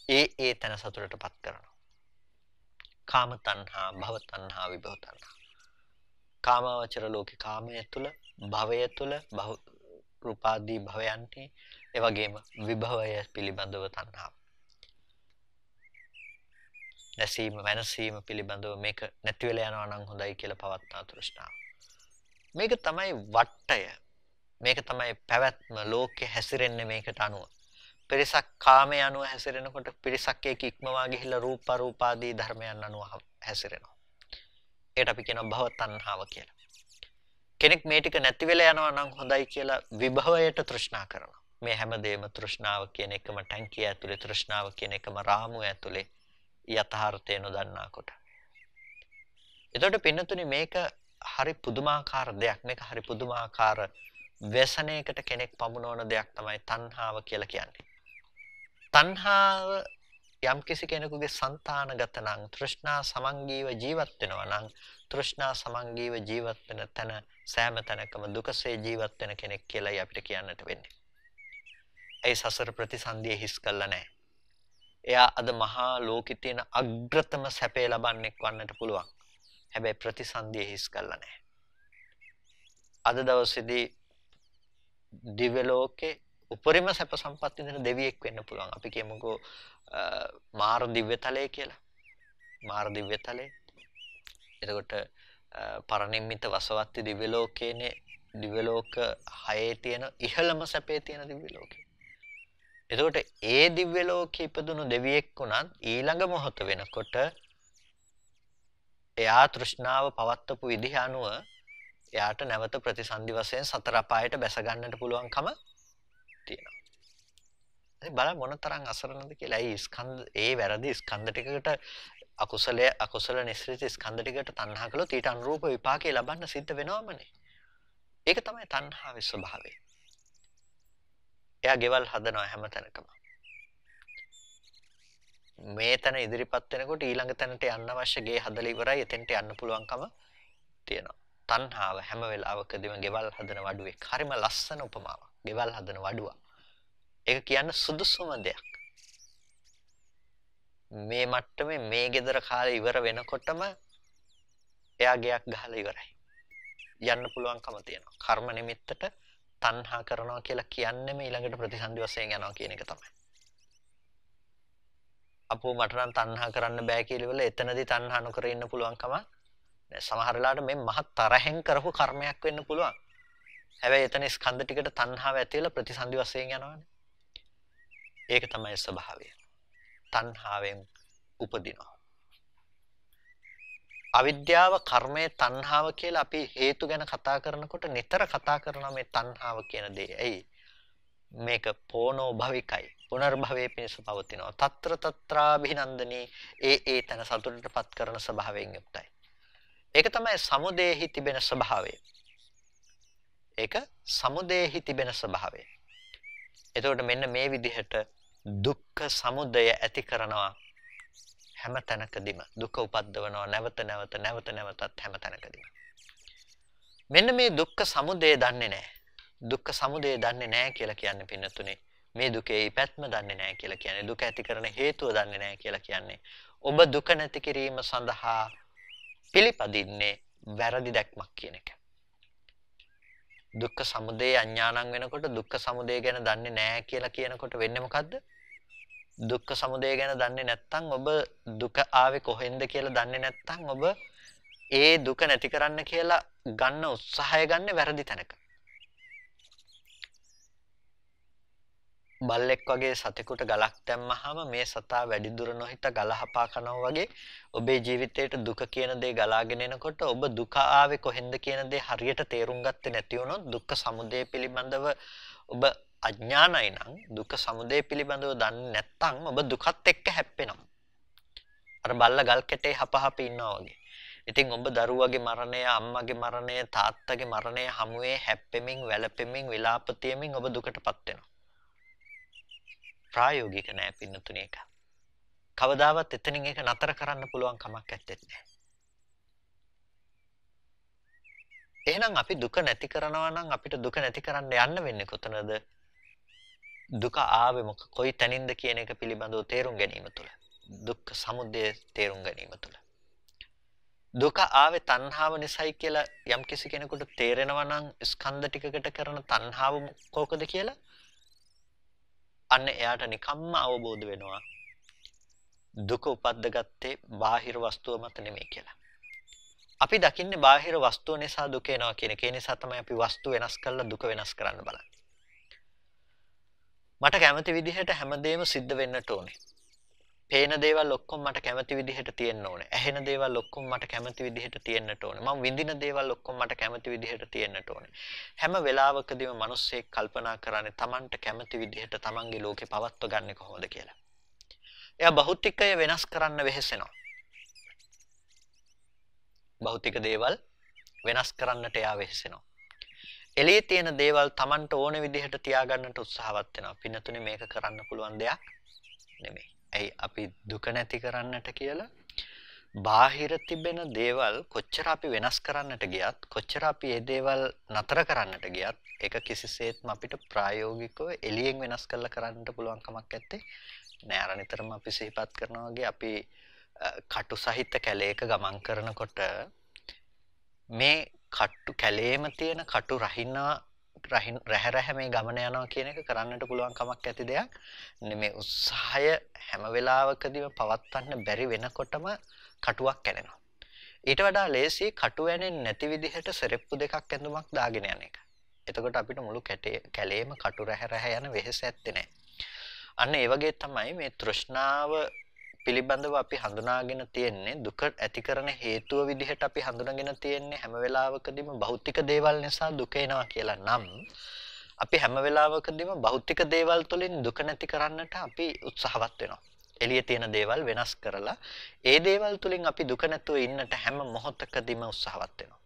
ඒ තන සතුටටපත් කරනවා. කාම තණ්හා, භව තණ්හා, විභව තණ්හා. කාමවචර ලෝකේ කාමයේ තුල, භවය තුල, භව රූපාදී භවයන්හි, ඒ වගේම විභවය පිළිබඳව තණ්හාව. නැසීම වෙනසීම පිළිබඳව මේක නැති වෙලා යනවා නම් හොඳයි කියලා පවත්නා තෘෂ්ණාව. මේක තමයි වටය. මේක තමයි පැවැත්ම. ලෝකේ හැසිරෙන්නේ මේකට අනුව. පිරිසක් කාමයේ අනුව හැසිරෙනකොට පිරිසක් ඒක ඉක්මවා ගිහිල්ලා රූප රූපාදී ධර්මයන් අනුව හැසිරෙනවා. ඒකට අපි කියනවා භව තණ්හාව කියලා. කෙනෙක් මේ ටික නැති වෙලා යනවා නම් හොඳයි කියලා විභවයට තෘෂ්ණා කරනවා. මේ හැමදේම තෘෂ්ණාව කියන එකම ටැංකිය ඇතුලේ, තෘෂ්ණාව කියන එකම රාමුව ඇතුලේ යථාර්ථය නොදන්නා කොට. එතකොට පින්නතුනි මේක හරි පුදුමාකාර දෙයක්. මේක හරි පුදුමාකාර व्यसනයකට කෙනෙක් පමුණවන දෙයක් තමයි තණ්හාව කියලා කියන්නේ. තණ්හාව යම්කිසි කෙනෙකුගේ సంతానගත නම්, තෘෂ්ණා සමංගීව ජීවත් වෙනවා නම්, තෘෂ්ණා සමංගීව ජීවත් වෙන තැන සෑම තැනකම දුකසේ ජීවත් වෙන කෙනෙක් කියලායි අපිට කියන්නට වෙන්නේ. ඒ සසර ප්‍රතිසන්දිය හිස් කළා නැහැ. එයා අද මහා ලෝකෙ තියෙන අග්‍රතම සැපේ ලබන්නෙක් වන්නට පුළුවන්. හැබැයි ප්‍රතිසන්දිය හිස් කළා නැහැ. අද දවසේදී දිව්‍ය ලෝකේ උපරිම සැප සම්පත් විඳින දෙවියෙක් වෙන්න පුළුවන්. අපි කියමුකෝ මාර දිව්‍යතලය කියලා. මාර දිව්‍යතලය. එතකොට පරණිම්මිත වසවත්ති දිව්‍ය ලෝකේනේ, දිව්‍ය ලෝක 6 තියෙන ඉහළම සැපේ තියෙන දිව්‍ය ලෝකේ. එතකොට ඒ දිව්‍ය ලෝකේ ඉපදුණු දෙවියෙක් වුණත් ඊළඟ මොහොත වෙනකොට එයා තෘෂ්ණාව පවත්වපු විදිහ අනුව එයාට නැවත ප්‍රතිසන්දි වශයෙන් සතර අපායට බැස ගන්නට පුළුවන්කම තියෙනවා. ඒ බලන්න මොනතරම් අසරණද කියලා. ඒ වැරදි ස්කන්ධ ටිකකට අකුසල නිස්සිත ස්කන්ධ ටිකට තණ්හා කළොත් ඊට අනුරූප විපාකේ ලබන්න සිද්ධ වෙනවමනේ. ඒක තමයි තණ්හාවේ ස්වභාවය. එයා ගෙවල් හදනවා හැම තැනකම. මේ තැන ඉදිරිපත් වෙනකොට ඊළඟ තැනට යන්න අවශ්‍ය ගේ හදලා ඉවරයි. එතෙන්ට යන්න පුළුවන්කම තියෙනවා. තණ්හාව හැම වෙලාවකදීම ගෙවල් හදන වඩුවෙක්. හරිම ලස්සන උපමාවක්. ගෙවල් හදන වඩුවා. ඒක කියන්න සුදුසුම දෙයක්. මේ මට්ටමේ මේ ගෙදර කාලේ ඉවර වෙනකොටම එයා ගෙයක් ගහලා ඉවරයි. යන්න පුළුවන්කම තියෙනවා. කර්ම නිමිත්තට තණ්හා කරනවා කියලා කියන්නේම ඊළඟට ප්‍රතිසන්දි වශයෙන් යනවා කියන එක තමයි. අපෝ මට නම් තණ්හා කරන්න බෑ කියලා ඉවල එතනදී තණ්හා නොකර ඉන්න පුළුවන්කම නෑ. සමහර වෙලාවට මේ මහ තරහෙන් කරපු කර්මයක් වෙන්න පුළුවන්. හැබැයි එතන ස්කන්ධ ටිකට තණ්හාව ඇති වෙලා ප්‍රතිසන්දි වශයෙන් යනවානේ. ඒක තමයි ස්වභාවය. තණ්හාවෙන් උපදිනවා. අවිද්‍යාව, කර්මය, තණ්හාව කියලා අපි හේතු ගැන කතා කරනකොට නිතර කතා කරනවා මේ තණ්හාව කියන දේ. ඇයි? මේක පෝනෝ භවිකයි. පුනර්භවයේ පිණිස පවතිනවා. తත්‍ර తත්‍රාභිනන්දනී. ඒ තන සතුටටපත් කරන ස්වභාවයෙන් යුක්තයි. ඒක තමයි සමුදේහි තිබෙන ස්වභාවය. ඒක සමුදේහි තිබෙන ස්වභාවය. එතකොට මෙන්න මේ විදිහට දුක්ඛ සමුදය ඇති කරනවා හැම තැනකදීම. දුක උපද්දවනවා නැවතත් හැම තැනකදීම. මෙන්න මේ දුක්ඛ සමුදය දන්නේ නැහැ. දුක්ඛ සමුදය දන්නේ නැහැ කියලා කියන්නේ පින්නතුනේ මේ දුකේ ඉපැත්ම දන්නේ නැහැ කියලා කියන්නේ. දුක ඇති කරන හේතුව දන්නේ නැහැ කියලා කියන්නේ. ඔබ දුක නැති කිරීම සඳහා පිළිපදින්නේ වැරදි දැක්මක් කියන එක. දුක්ඛ සමුදය අඥානං වෙනකොට දුක්ඛ සමුදය ගැන දන්නේ නැහැ කියලා කියනකොට වෙන්නේ මොකද්ද? දුක්ඛ සමුදය ගැන දන්නේ නැත්නම් ඔබ දුක ආවේ කොහෙන්ද කියලා දන්නේ නැත්නම් ඔබ ඒ දුක නැති කරන්න කියලා ගන්න උත්සාහය ගන්න වැරදි තැනක. බල්ලෙක් වගේ සතෙකුට ගලක් දැම්මහම මේ සතා වැඩි දුර නොහිට ගල හපා කනවා වගේ ඔබේ ජීවිතේට දුක කියන දේ ගලාගෙන එනකොට ඔබ දුක ආවේ කොහෙන්ද කියන දේ හරියට තේරුම් ගත්තේ නැති වුණොත් දුක්ඛ සමුදය පිළිබඳව ඔබ අඥානයි නම් දුක්ඛ සමුදය පිළිබඳව දන්නේ නැත්නම් ඔබ දුකත් එක්ක හැප්පෙනවා. අර බල්ලා ගල් කැටේ හපහප ඉන්නවා වගේ. ඉතින් ඔබ දරුවගේ මරණය, අම්මගේ මරණය, තාත්තගේ මරණය හමුවේ හැප්පෙමින්, වැළපෙමින්, විලාප තියමින් ඔබ දුකටපත් වෙනවා. ප්‍රායෝගික නෑ පින්නතුනේ එක. කවදාවත් එතනින් ඒක නතර කරන්න පුළුවන් කමක් නැත්තේ. එහෙනම් අපි දුක නැති කරනවා නම් අපිට දුක නැති කරන්න යන්න වෙන්නේ කොතනද? දුක ආවේ කොයි තැනින්ද කියන එක පිළිබඳව තේරුම් ගැනීම තුළ. දුක්ඛ සමුදය තේරුම් ගැනීම තුළ. දුක ආවේ තණ්හාව නිසායි කියලා යම් කිසි කෙනෙකුට තේරෙනවා නම් ස්කන්ධ ටිකකට කරන තණ්හාව කොකද කියලා අන්න එයාට නිකම්ම අවබෝධ වෙනවා දුක උපද්දගත්තේ බාහිර වස්තුව මත නෙමෙයි කියලා. අපි දකින්නේ බාහිර වස්තුව නිසා දුක එනවා කියන එක. ඒ නිසා තමයි අපි වස්තු වෙනස් කරලා දුක වෙනස් කරන්න බලන්නේ. මට කැමති විදිහට හැමදේම සිද්ධ වෙන්නට ඕනේ. පේන දේවල් ඔක්කොම මට කැමති විදිහට තියෙන්න ඕනේ. ඇහෙන දේවල් ඔක්කොම මට කැමති විදිහට තියෙන්නට ඕනේ. මම විඳින දේවල් ඔක්කොම මට කැමති විදිහට තියෙන්නට ඕනේ. හැම වෙලාවකදීම මිනිස්සෙක් කල්පනා කරන්නේ Tamanට කැමති විදිහට Tamanගේ ලෝකේ පවත්ව ගන්න කොහොමද කියලා. එයා භෞතිකය වෙනස් කරන්න වෙහෙසෙනවා. භෞතික දේවල් වෙනස් කරන්නට එයා වෙහෙසෙනවා. එළියේ තියෙන දේවල් Tamanට ඕන විදිහට තියාගන්නට උත්සාහවත් වෙනවා. පින්නතුනේ මේක කරන්න පුළුවන් දෙයක් නෙමෙයි. ඇයි අපි දුක නැති කරන්නට කියලා බාහිර තිබෙන දේවල් කොච්චර අපි වෙනස් කරන්නට ගියත් කොච්චර අපි මේ දේවල් නතර කරන්නට ගියත් ඒක කිසිසේත්ම අපිට ප්‍රායෝගිකව එළියෙන් වෙනස් කරලා කරන්නට පුළුවන් කමක් නැත්තේ නෑ. අර නිතරම අපි සිහිපත් කරනවා වගේ අපි කටු සහිත කැලයක ගමන් කරනකොට මේ කටු කැලේම තියෙන කටු රැහැ මේ ගමන යනවා කියන එක කරන්නට පුළුවන් කමක් ඇති දෙයක් නෙමෙයි. උත්සාහය හැම වෙලාවකදීම පවත්වන්න බැරි වෙනකොටම කටුවක් කැඩෙනවා. ඊට වඩා ලේසි කටු ඇනෙන්නේ නැති විදිහට සෙරෙප්පු දෙකක් ඇඳුමක් දාගෙන යන එක. එතකොට අපිට මුළු කැලේම කටු රැහැ යන වෙහෙස ඇත්තේ නැහැ. අන්න ඒ වගේ තමයි මේ තෘෂ්ණාව පිළිබඳව අපි හඳුනාගෙන තියෙන්නේ දුක ඇති කරන හේතුව විදිහට අපි හඳුනාගෙන තියෙන්නේ හැම වෙලාවකදීම භෞතික දේවල් නිසා දුක එනවා කියලා නම් අපි හැම වෙලාවකදීම භෞතික දේවල් තුළින් දුක නැති කරන්නට අපි උත්සාහවත් වෙනවා. එළියේ තියෙන දේවල් වෙනස් කරලා ඒ දේවල් තුළින් අපි දුක නැතුව ඉන්නට හැම මොහොතකදීම උත්සාහවත් වෙනවා.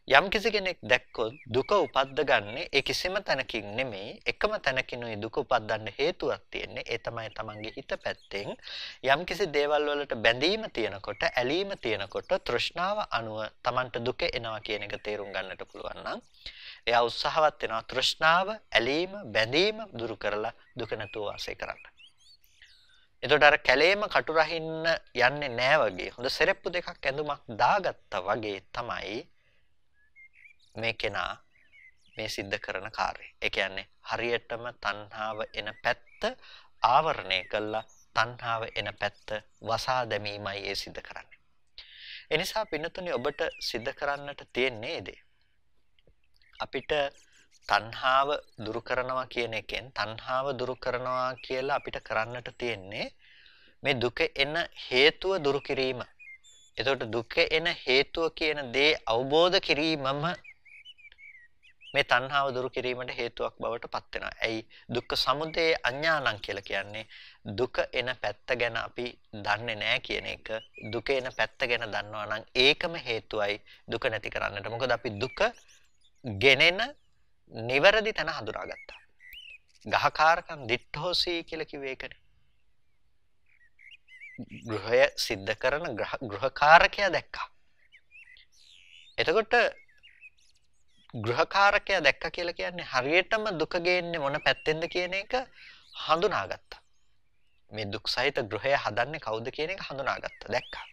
යම් කිසි කෙනෙක් දැක්කොත් දුක උපද්දගන්නේ ඒ කිසිම තැනකින් නෙමෙයි එකම තැනකිනුයි දුක උපද්දන්න හේතුවක් තියෙන්නේ. ඒ තමයි තමන්ගේ හිත පැත්තෙන් යම් කිසි දේවල් වලට බැඳීම තියෙනකොට ඇලීම තියෙනකොට තෘෂ්ණාව අනුව තමන්ට දුක එනවා කියන එක තේරුම් ගන්නට පුළුවන් නම් එයා උත්සාහවත් වෙනවා තෘෂ්ණාව ඇලීම බැඳීම දුරු කරලා දුක නැතුව වාසය කරන්න. එතකොට අර කැලේම කටු රහින්න යන්නේ නෑ වගේ හොඳ සෙරෙප්පු දෙකක් ඇඳුමක් දාගත්තා වගේ තමයි මේ කෙනා මේ සිද්ධ කරන කාර්යය. ඒ කියන්නේ හරියටම තණ්හාව එන පැත්ත ආවරණය කළා තණ්හාව එන පැත්ත වසා දැමීමයි ඒ සිද්ධ කරන්නේ. ඒ නිසා පින්නතුනි ඔබට සිද්ධ කරන්නට තියෙන්නේ දේ. අපිට තණ්හාව දුරු කරනවා කියන එකෙන් තණ්හාව දුරු කරනවා කියලා අපිට කරන්නට තියෙන්නේ මේ දුක එන හේතුව දුරු කිරීම. එතකොට දුක එන හේතුව කියන දේ අවබෝධ කිරීමම මේ තණ්හාව දුරු කිරීමට හේතුවක් බවට පත් වෙනවා. ඇයි දුක්ඛ සමුදය අඥානං කියලා කියන්නේ දුක එන පැත්ත ගැන අපි දන්නේ නැහැ කියන එක. දුක එන පැත්ත ගැන දන්නවා නම් ඒකම හේතුවයි දුක නැති කරන්නට. මොකද අපි දුක ගෙනෙන නිවැරදි තැන හඳුනාගත්තා. ගහකාරකම් දිට්ඨෝසී කියලා කිව්වේ ඒකනේ. ගෘහය සිද්ධ කරන ගෘහකාරකයා දැක්කා. එතකොට ගෘහකාරකයා දැක්ක කියලා කියන්නේ හරියටම දුක ගේන්නේ මොන පැත්තෙන්ද කියන එක හඳුනාගත්තා. මේ දුක් සහිත ගෘහය හදන්නේ කවුද කියන එක හඳුනාගත්තා. දැක්කා.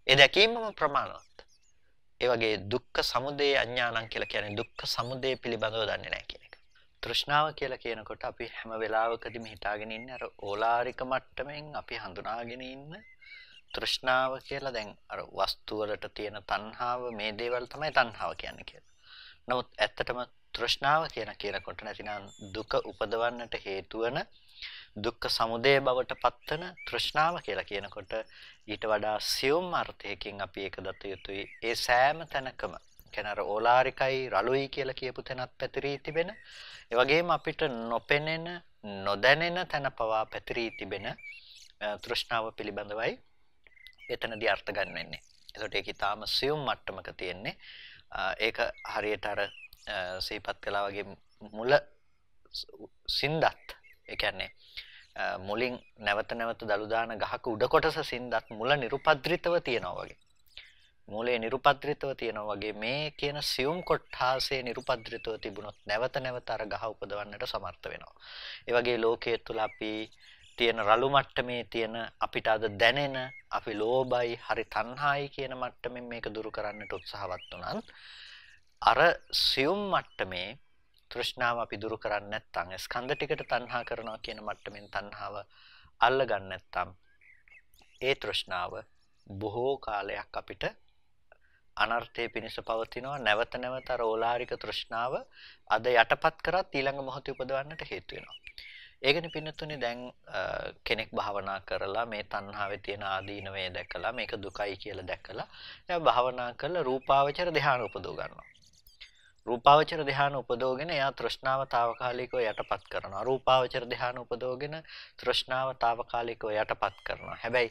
ඒ දැකීමම ප්‍රමාණවත්. ඒ වගේ දුක්ඛ සමුදය අඥානං කියලා කියන්නේ දුක්ඛ සමුදය පිළිබඳව දන්නේ නැහැ කියන එක. තෘෂ්ණාව කියලා කියනකොට අපි හැම වෙලාවකදීම හිතාගෙන ඉන්නේ අර ඕලාරික මට්ටමින් අපි හඳුනාගෙන ඉන්න තෘෂ්ණාව කියලා. දැන් අර වස්තු වලට තියෙන තණ්හාව මේ දේවල් තමයි තණ්හාව කියන්නේ කියලා. නමුත් ඇත්තටම තෘෂ්ණාව කියනකොට නැතිනම් දුක උපදවන්නට හේතු වෙන දුක්ඛ සමුදය බවට පත්වන තෘෂ්ණාව කියලා කියනකොට ඊට වඩා සියුම් අර්ථයකින් අපි ඒක දත යුතුයි. ඒ සෑම තැනකම කියන අර ඕලාරිකයි රළුයි කියලා කියපු තැනත් පැතිරී තිබෙන ඒ වගේම අපිට නොපෙනෙන නොදැනෙන තැන පවා පැතිරී තිබෙන තෘෂ්ණාව පිළිබඳවයි එතනදී අර්ථ ගන්න වෙන්නේ. ඒකට ඒක ඊටාම සියුම් මට්ටමක තියෙන්නේ. ඒක හරියට අර සිහිපත් කළා වගේ මුල සින්දත් ඒ කියන්නේ මුලින් නැවත නැවත දළු දාන ගහක උඩ කොටස සින්දත් මුල නිරුපද්‍රිතව තියනවා වගේ. මූලයේ නිරුපද්‍රිතව තියෙනවා වගේ මේ කියන සියුම් කොටාසේ නිරුපද්‍රිතව තිබුණොත් නැවත නැවත අර ගහ උපදවන්නට සමර්ථ වෙනවා. ඒ වගේ ලෝකයේ තුල අපි තියෙන රළු මට්ටමේ තියෙන අපිට අද දැනෙන අපි ලෝභයි හරි තණ්හායි කියන මට්ටමින් මේක දුරු කරන්නට උත්සාහවත් වුණත් අර සියුම් මට්ටමේ තෘෂ්ණාව අපි දුරු කරන්නේ නැත්නම් ස්කන්ධ ටිකට තණ්හා කරනවා කියන මට්ටමින් තණ්හාව අල්ල ගන්න නැත්නම් ඒ තෘෂ්ණාව බොහෝ කාලයක් අපිට අනර්ථයේ පිණිස පවතිනවා. නැවත නැවත අර ඕලාරික තෘෂ්ණාව අද යටපත් කරත් ඊළඟ මොහොතේ උපදවන්නට හේතු වෙනවා. ඒකනේ පින්නතුනේ දැන් කෙනෙක් භාවනා කරලා මේ තණ්හාවේ තියෙන ආදීනවේ දැකලා මේක දුකයි කියලා දැකලා එයා භාවනා කරලා රූපාවචර ධ්‍යාන උපදව ගන්නවා. රූපාවචර ධ්‍යාන උපදවගෙන එයා තෘෂ්ණාව తాවකාලිකව යටපත් කරනවා. රූපාවචර ධ්‍යාන උපදවගෙන තෘෂ්ණාව తాවකාලිකව යටපත් කරනවා. හැබැයි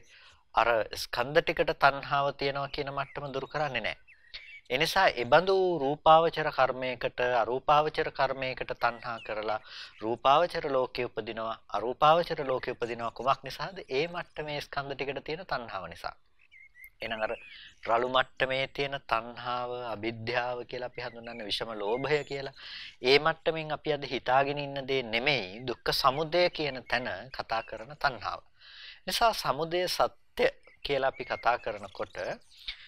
අර ස්කන්ධ ටිකට තණ්හාව තියෙනවා කියන මට්ටම දුරු කරන්නේ නැහැ. ඒ නිසා ඒබඳු රූපාවචර කර්මයකට අරූපාවචර කර්මයකට තණ්හා කරලා රූපාවචර ලෝකයේ උපදිනවා අරූපාවචර ලෝකයේ උපදිනවා කුමක් නිසාද? ඒ මට්ටමේ ස්කන්ධ ටිකට තියෙන තණ්හාව නිසා. එහෙනම් අර රළු මට්ටමේ තියෙන තණ්හාව අවිද්‍යාව කියලා අපි හඳුන්වන්නේ විෂම ලෝභය කියලා. ඒ මට්ටමින් අපි අද හිතාගෙන ඉන්න දේ නෙමෙයි දුක්ඛ සමුදය කියන තැන කතා කරන තණ්හාව. නිසා සමුදය සත්‍ය කියලා අපි කතා කරනකොට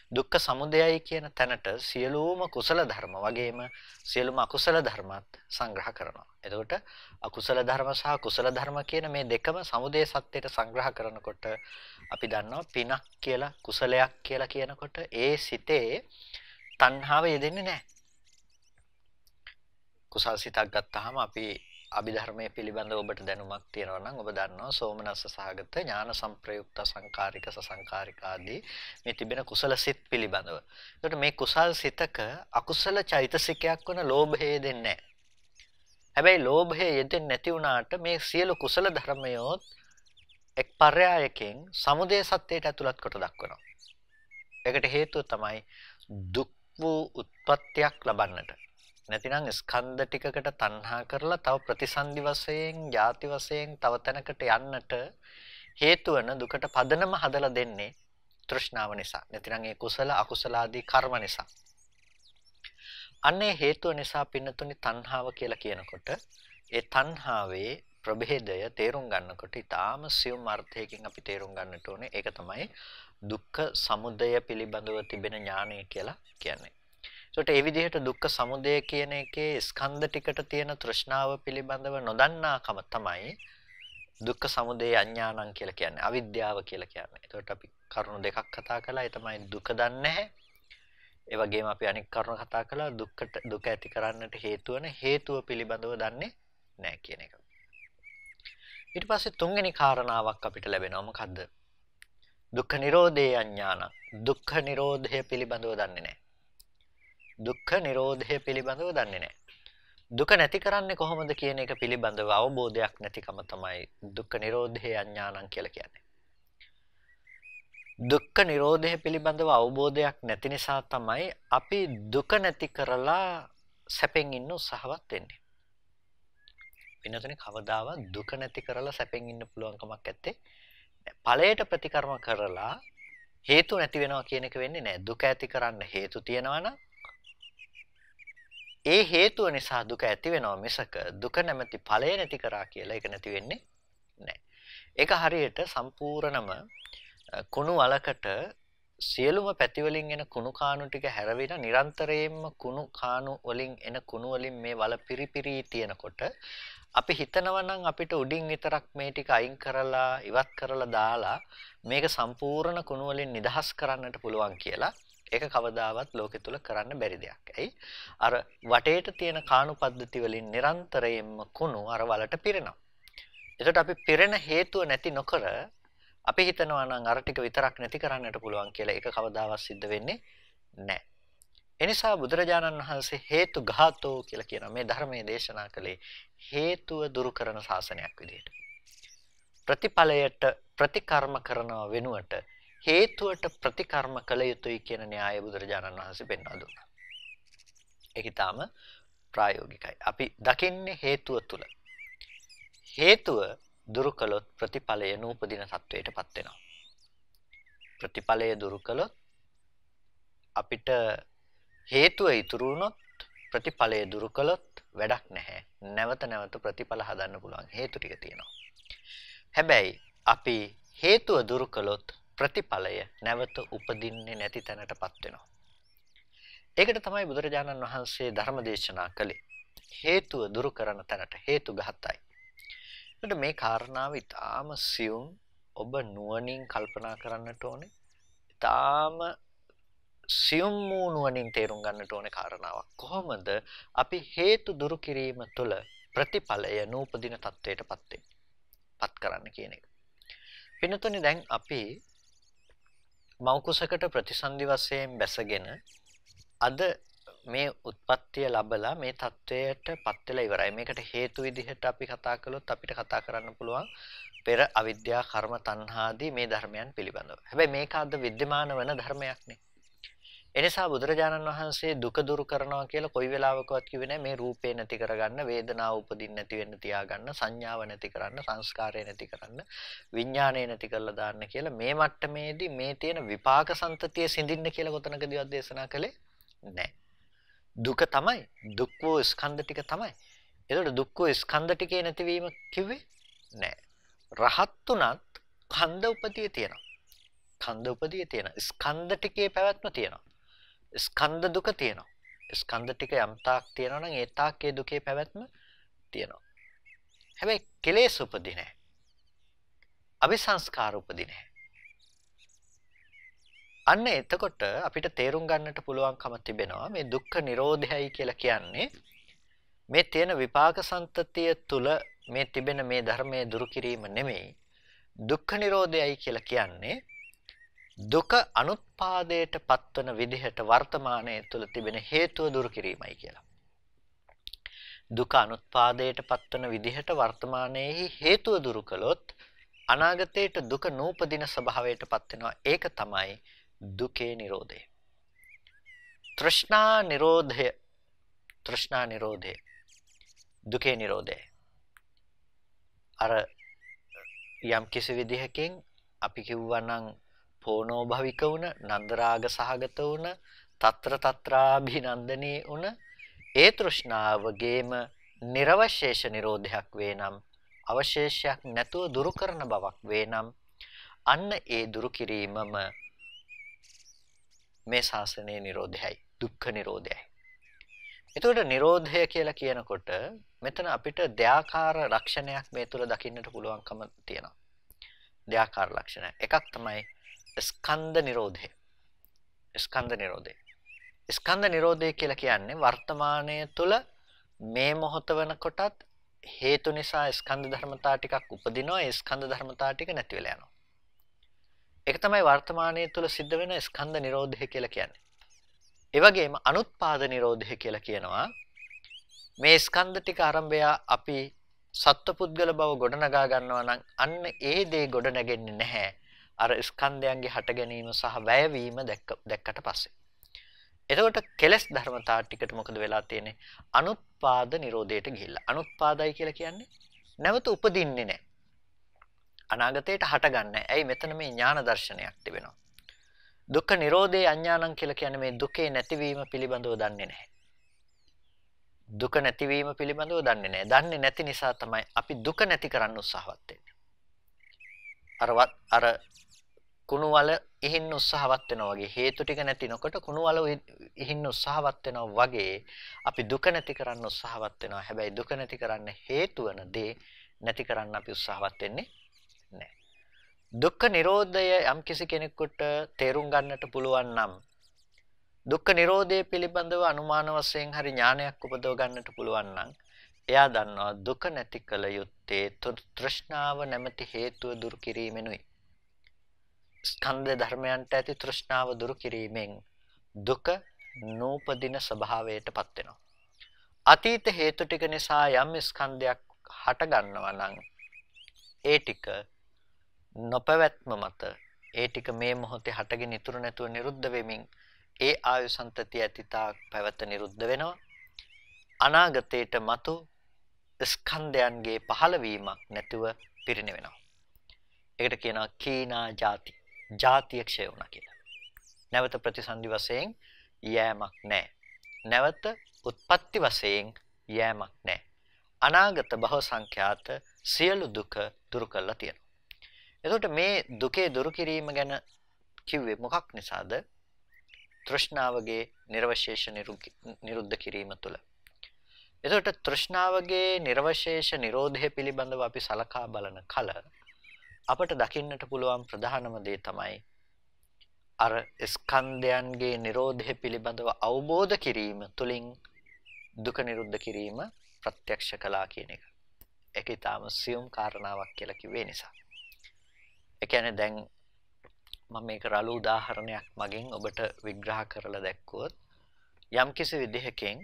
දුක්ඛ සමුදයයි කියන තැනට සියලුම කුසල ධර්ම වගේම සියලුම අකුසල ධර්මත් සංග්‍රහ කරනවා. එතකොට අකුසල ධර්ම සහ කුසල ධර්ම කියන මේ දෙකම සමුදය සත්‍යයට සංග්‍රහ කරනකොට අපි දන්නවා පිනක් කියලා කුසලයක් කියලා කියනකොට ඒ සිතේ තණ්හාව යෙදෙන්නේ නැහැ. කුසල් සිතක් ගත්තාම අපි අභිධර්මයේ පිළිබඳව ඔබට දැනුමක් තියෙනවා නම් ඔබ දන්නවා සෝමනස්ස සහගත ඥාන සංප්‍රයුක්ත සංකාරික සසංකාරික ආදී මේ තිබෙන කුසල සිත් පිළිබඳව. ඒකට මේ කුසල් සිතක අකුසල චෛතසිකයක් වන ලෝභය දෙන්නේ නැහැ. හැබැයි ලෝභය යෙදෙන්නේ නැති වුණාට මේ සියලු කුසල ධර්මයෝත් එක් පර්යායකින් සමුදය සත්‍යයට ඇතුළත් කොට දක්වනවා. ඒකට හේතුව තමයි දුක් වූ උත්පත්තියක් ලබන්නට. නැතිනම් ස්කන්ධ ටිකකට තණ්හා කරලා තව ප්‍රතිසන්දි වශයෙන්, ಜಾති වශයෙන් තව තැනකට යන්නට හේතු වෙන දුකට පදනම හදලා දෙන්නේ තෘෂ්ණාව නිසා. නැතිනම් ඒ කුසල අකුසල ආදී කර්ම නිසා. අන්නේ හේතුව නිසා පින්නතුනි තණ්හාව කියලා කියනකොට ඒ තණ්හාවේ ප්‍රභේදය තේරුම් ගන්නකොට ඊටාම සියුම් අර්ථයකින් අපි තේරුම් ගන්නට ඕනේ. ඒක තමයි දුක්ඛ සමුදය පිළිබඳව තිබෙන ඥානය කියලා කියන්නේ. ඒකට ඒ විදිහට දුක්ඛ සමුදය කියන එකේ ස්කන්ධ ටිකට තියෙන තෘෂ්ණාව පිළිබඳව නොදන්නාකම තමයි දුක්ඛ සමුදය අඥානං කියලා කියන්නේ. අවිද්‍යාව කියලා කියන්නේ. ඒකට අපි කරුණු දෙකක් කතා කළා. ඒ තමයි දුක දන්නේ නැහැ. ඒ වගේම අපි අනික් කරුණ කතා කළා දුක ඇති කරන්නට හේතු වෙන හේතුව පිළිබඳව දන්නේ නැහැ කියන එක. ඊට පස්සේ තුන්වෙනි කාරණාවක් අපිට ලැබෙනවා. මොකද්ද? දුක්ඛ නිරෝධේ අඥානං. දුක්ඛ නිරෝධය පිළිබඳව දන්නේ නැහැ. දුක්ඛ නිරෝධය පිළිබඳව දන්නේ නැහැ. දුක නැති කරන්නේ කොහොමද කියන එක පිළිබඳව අවබෝධයක් නැතිකම තමයි දුක්ඛ නිරෝධේ අඥානං කියලා කියන්නේ. දුක්ඛ නිරෝධය පිළිබඳව අවබෝධයක් නැති නිසා තමයි අපි දුක නැති කරලා සැපෙන් ඉන්න උත්සාහවත් වෙන්නේ. වෙනතනේ කවදාවත් දුක නැති කරලා සැපෙන් ඉන්න පුළුවන් කමක් නැත්තේ. ඵලයට ප්‍රතිකර්ම කරලා හේතු නැති වෙනවා කියන එක වෙන්නේ නැහැ. දුක ඇති කරන්න හේතු තියෙනවා නම් ඒ හේතුව නිසා දුක ඇති වෙනවා මිසක දුක නැමැති ඵලය නැති කරා කියලා ඒක නැති වෙන්නේ නැහැ. ඒක හරියට සම්පූර්ණම කුණු වලකට සියලුම පැති වලින් එන කුණු කාණු ටික හැරවිලා නිරන්තරයෙන්ම කුණු කාණු වලින් එන කුණු වලින් මේ වල පිරිපිරි තියෙනකොට අපි හිතනවා නම් අපිට උඩින් විතරක් මේ ටික අයින් කරලා ඉවත් කරලා දාලා මේක සම්පූර්ණ කුණු වලින් නිදහස් කරන්නට පුළුවන් කියලා. ඒක කවදාවත් ලෝකෙ තුල කරන්න බැරි දෙයක්. ඇයි? අර වටේට තියෙන කාණු පද්ධති වලින් නිරන්තරයෙන්ම කුණු අර වලට පිරෙනවා. එතකොට අපි පිරෙන හේතුව නැති නොකර අපි හිතනවා නම් අර ටික විතරක් නැති කරන්නට පුළුවන් කියලා. ඒක කවදාවත් සිද්ධ වෙන්නේ නැහැ. එනිසා බුදුරජාණන් වහන්සේ හේතු ඝාතෝ කියලා කියන මේ ධර්මයේ දේශනා කළේ හේතුව දුරු කරන ශාසනයක් විදිහට. ප්‍රතිඵලයට ප්‍රතිකර්ම කරනව වෙනුවට හේතුවට ප්‍රතිකර්ම කළ යුතුයි කියන න්‍යාය බුදුරජාණන් වහන්සේ පෙන්වා දුන්නා. ඒක ඊටාම ප්‍රායෝගිකයි. අපි දකින්නේ හේතුව තුල. හේතුව දුරු කළොත් ප්‍රතිඵලය නූපදින තත්වයටපත් වෙනවා. ප්‍රතිඵලය දුරු කළොත් අපිට හේතුව ඉතුරු වුණොත් ප්‍රතිඵලය දුරු කළොත් වැඩක් නැහැ. නැවත නැවත ප්‍රතිඵල හදන්න පුළුවන් හේතු ටික තියෙනවා. හැබැයි අපි හේතුව දුරු කළොත් ප්‍රතිඵලය නැවත උපදින්නේ නැති තැනටපත් වෙනවා. ඒකට තමයි බුදුරජාණන් වහන්සේ ධර්ම දේශනා කළේ. හේතුව දුරු කරන තැනට හේතු ගහතයි. එතකොට මේ කාරණාව ඊටාම සියුම් ඔබ නුවණින් කල්පනා කරන්නට ඕනේ. ඊටාම සියුම් වූ නුවණින් තේරුම් ගන්නට ඕනේ කාරණාවක්. කොහොමද අපි හේතු දුරු කිරීම තුළ ප්‍රතිඵලය නූපදින තත්වයටපත් පත් කරන්න කියන එක. වෙනතුනේ දැන් අපි මෞකුසකට ප්‍රතිසන්දි වශයෙන් බැසගෙන අද මේ උත්පත්තිය ලැබලා මේ தത്വයටපත් වෙලා ඉවරයි. මේකට හේතු විදිහට අපි කතා කළොත් අපිට කතා කරන්න පුළුවන් පෙර අවිද්‍යා කර්ම තණ්හාදී මේ ධර්මයන් පිළිබඳව. හැබැයි මේක අද विद्यमान වෙන ධර්මයක් නේ. එනිසා බුදුරජාණන් වහන්සේ දුක දුරු කරනවා කියලා කොයි වෙලාවකවත් කිව්වේ නැහැ. මේ රූපේ නැති කරගන්න, වේදනාව උපදින්න නැති වෙන්න තියාගන්න, සංඥාව නැති කරන්න, සංස්කාරය නැති කරන්න, විඥාණය නැති කරලා දාන්න කියලා මේ මට්ටමේදී මේ තියෙන විපාක සම්තතිය සිඳින්න කියලා කොතනකදීවත් දේශනා කළේ නැහැ. දුක තමයි, දුක් වූ ස්කන්ධ ටික තමයි. ඒතකොට දුක් වූ ස්කන්ධ ටිකේ නැතිවීම කිව්වේ නැහැ. රහත් උනත් ඛණ්ඩ උපතිය තියෙනවා. ඛණ්ඩ උපතිය තියෙනවා. ස්කන්ධ ටිකේ පැවැත්ම තියෙනවා. ස්කන්ධ දුක තියෙනවා. ස්කන්ධ ටික යම් තාක් තියෙනවා නම් ඒ තාක් ඒ දුකේ පැවැත්ම තියෙනවා. හැබැයි කෙලෙස් උපදී නැහැ. අபிසංස්කාර උපදී නැහැ. අන්න එතකොට අපිට තේරුම් ගන්නට පුළුවන්කම තිබෙනවා මේ දුක්ඛ නිරෝධයයි කියලා කියන්නේ මේ තියෙන විපාක සම්තතිය තුල මේ තිබෙන මේ ධර්මයේ දුරු කිරීම නෙමෙයි. දුක්ඛ නිරෝධයයි කියලා කියන්නේ දුක අනුත්පාදයට පත්වන විදිහට වර්තමානයේ තුල තිබෙන හේතුව දුරු කිරීමයි කියලා. දුක අනුත්පාදයට පත්වන විදිහට වර්තමානයේ හේතුව දුරු කළොත් අනාගතයට දුක නූපදින ස්වභාවයට පත් වෙනවා. ඒක තමයි දුකේ නිරෝධය. තෘෂ්ණා නිරෝධය. තෘෂ්ණා නිරෝධය. දුකේ නිරෝධය. අර යම් කිසි විදිහකින් අපි කිව්වනම් පෝනෝ භවික වුණ, නන්දරාග සහගත වුණ, తත්‍ර తත්‍රාභිනන්දනී වුණ ඒ තෘෂ්ණාවගේම නිර්වශේෂ නිරෝධයක් වේනම්, අවශේෂයක් නැතුව දුරු කරන බවක් වේනම්, අන්න ඒ දුරු කිරීමම මේ ශාසනයේ නිරෝධයයි, දුක්ඛ නිරෝධයයි. එතකොට නිරෝධය කියලා කියනකොට මෙතන අපිට දෙආකාර ලක්ෂණයක් මේ තුල දකින්නට පුළුවන්කම තියෙනවා. දෙආකාර ලක්ෂණ. එකක් තමයි ස්කන්ධ නිරෝධය. ස්කන්ධ නිරෝධය. ස්කන්ධ නිරෝධය කියලා කියන්නේ වර්තමානයේ තුල මේ මොහොත වෙනකොටත් හේතු නිසා ස්කන්ධ ධර්මතා ටිකක් උපදිනවා. ඒ ස්කන්ධ ධර්මතා ටික නැති වෙලා යනවා. ඒක තමයි වර්තමානයේ තුල සිද්ධ වෙන ස්කන්ධ නිරෝධය කියලා කියන්නේ. ඒ වගේම අනුත්පාද නිරෝධය කියලා කියනවා මේ ස්කන්ධ ටික ආරම්භය අපි සත්පුද්ගල බව ගොඩනගා ගන්නවා නම් අන්න ඒ දේ ගොඩ නැගෙන්නේ නැහැ. අර ස්කන්ධයන්ගේ හට ගැනීම සහ වැයවීම දැක්කට පස්සේ. එතකොට කෙලස් ධර්මතා ටිකට මොකද වෙලා තියෙන්නේ? අනුත්පාද නිරෝධයට ගිහිල්ලා. අනුත්පාදයි කියලා කියන්නේ නැවත උපදින්නේ නැහැ. අනාගතයට හටගන්නේ. ඇයි මෙතන මේ ඥාන දර්ශනයක් තිබෙනවා. දුක්ඛ නිරෝධේ අඥානං කියලා කියන්නේ මේ දුකේ නැතිවීම පිළිබඳව දන්නේ නැහැ. දුක නැතිවීම පිළිබඳව දන්නේ නැහැ. දන්නේ නැති නිසා තමයි අපි දුක නැති කරන්න උත්සාහවත් වෙන්නේ. අර කුණු වල ඉහින්න උත්සාහවත් වෙනවා වගේ හේතු ටික නැතිනකොට කුණු වල ඉහින්න උත්සාහවත් වෙනවා වගේ අපි දුක නැති කරන්න උත්සාහවත් වෙනවා. හැබැයි දුක නැති කරන්න හේතු වන දේ නැති කරන්න අපි උත්සාහවත් වෙන්නේ නැහැ. දුක්ඛ නිරෝධය යම් කිසි කෙනෙකුට තේරුම් ගන්නට පුළුවන් නම් දුක්ඛ නිරෝධය පිළිබඳව අනුමාන වශයෙන් හරි ඥානයක් උපදව ගන්නට පුළුවන් නම් එයා දන්නවා දුක නැති කල යුත්තේ තෘෂ්ණාව නැමැති හේතුව දුරු කිරීමෙනුයි. ස්කන්ධ ධර්මයන්ට ඇති තෘෂ්ණාව දුරු කිරීමෙන් දුක නූපදින ස්වභාවයටපත් වෙනවා. අතීත හේතු ටික නිසා යම් ස්කන්ධයක් හට ගන්නවා නම් ඒ ටික නොපැවැත්ම මත ඒ ටික මේ මොහොතේ හටගෙන ඉතුරු නැතුව නිරුද්ධ වෙමින් ඒ ආයු සම්තතිය ඇතිතා පැවත නිරුද්ධ වෙනවා. අනාගතයට මතු ස්කන්ධයන්ගේ පහළවීමක් නැතුව පිරිනවෙනවා. ඒකට කියනවා කීනා ಜಾති. ಜಾතිය ක්ෂය වුණා කියලා. නැවත ප්‍රතිසන්දි වශයෙන් යෑමක් නැහැ. නැවත උත්පත්ති වශයෙන් යෑමක් නැහැ. අනාගත භව සංඛ්‍යාත සියලු දුක දුරු කරලා තියෙනවා. එතකොට මේ දුකේ දුරු කිරීම ගැන කිව්වේ මොකක් නිසාද? තෘෂ්ණාවගේ නිර්වශේෂ නිරුද්ධ කිරීම තුළ. එතකොට තෘෂ්ණාවගේ නිර්වශේෂ නිරෝධය පිළිබඳව අපි සලකා බලන කල අපට දකින්නට පුළුවන් ප්‍රධානම දේ තමයි අර ස්කන්ධයන්ගේ නිරෝධය පිළිබඳව අවබෝධ කිරීම තුළින් දුක නිරුද්ධ කිරීම ප්‍රත්‍යක්ෂ කළා කියන එක. ඒක ඊටාම සියුම් කාරණාවක් කියලා කිව්වේ නිසා. ඒ කියන්නේ දැන් මම මේක රළු උදාහරණයක් මගින් ඔබට විග්‍රහ කරලා දැක්වුවොත් යම්කිසි විදිහකින්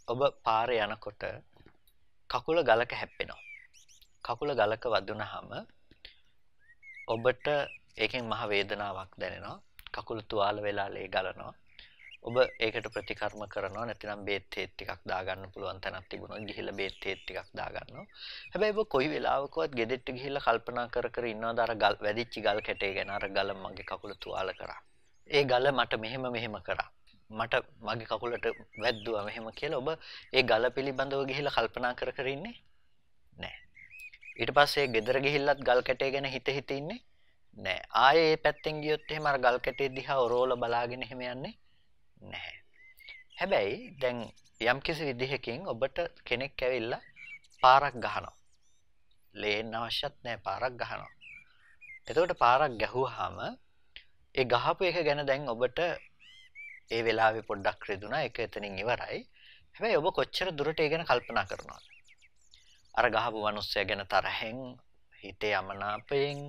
ඔබ පාරේ යනකොට කකුල ගලක හැප්පෙනවා. කකුල ගලක වදුනහම ඔබට ඒකෙන් මහ වේදනාවක් දැනෙනවා. කකුල තුවාල වෙලා ලේ ගලනවා. ඔබ ඒකට ප්‍රතිකර්ම කරනවා. නැතිනම් බේත් තේත් ටිකක් දාගන්න පුළුවන් තැනක් තිබුණොත් ගිහිල්ලා බේත් තේත් ටිකක් දාගන්නවා. හැබැයි ඔබ කොයි වෙලාවකවත් ගෙදෙට්ට ගිහිල්ලා කල්පනා කර ඉන්නවද අර ගල් වැදිච්ච ගල් කැටේ ගැන අර ගල මගේ කකුල තුවාල කරා. ඒ ගල මට මෙහෙම කරා. මට මගේ කකුලට වැද්දුවා මෙහෙම කියලා ඔබ ඒ ගල පිළිබඳව ගිහිල්ලා කල්පනා කර ඉන්නේ නැහැ. ඊට පස්සේ ගෙදර ගිහිල්ලත් ගල් කැටේ ගැන හිත ඉන්නේ නැහැ. ආයේ මේ පැත්තෙන් ගියොත් එහෙම අර ගල් කැටේ දිහා ඔරෝල බලාගෙන එහෙම යන්නේ නැහැ. හැබැයි දැන් යම්කිසි විදිහකින් ඔබට කෙනෙක් ඇවිල්ලා පාරක් ගහනවා. ලේන්න අවශ්‍යත් නැහැ පාරක් ගහනවා. එතකොට පාරක් ගැහුවාම ඒ ගහපු එක ගැන දැන් ඔබට ඒ වෙලාවේ පොඩ්ඩක් රිදුනා. ඒක එතනින් ඉවරයි. හැබැයි ඔබ කොච්චර දුරට ඒ ගැන කල්පනා කරනවද? අර ගහපු මිනිස්සයා ගැන තරහෙන් හිතේ යමනාපයෙන්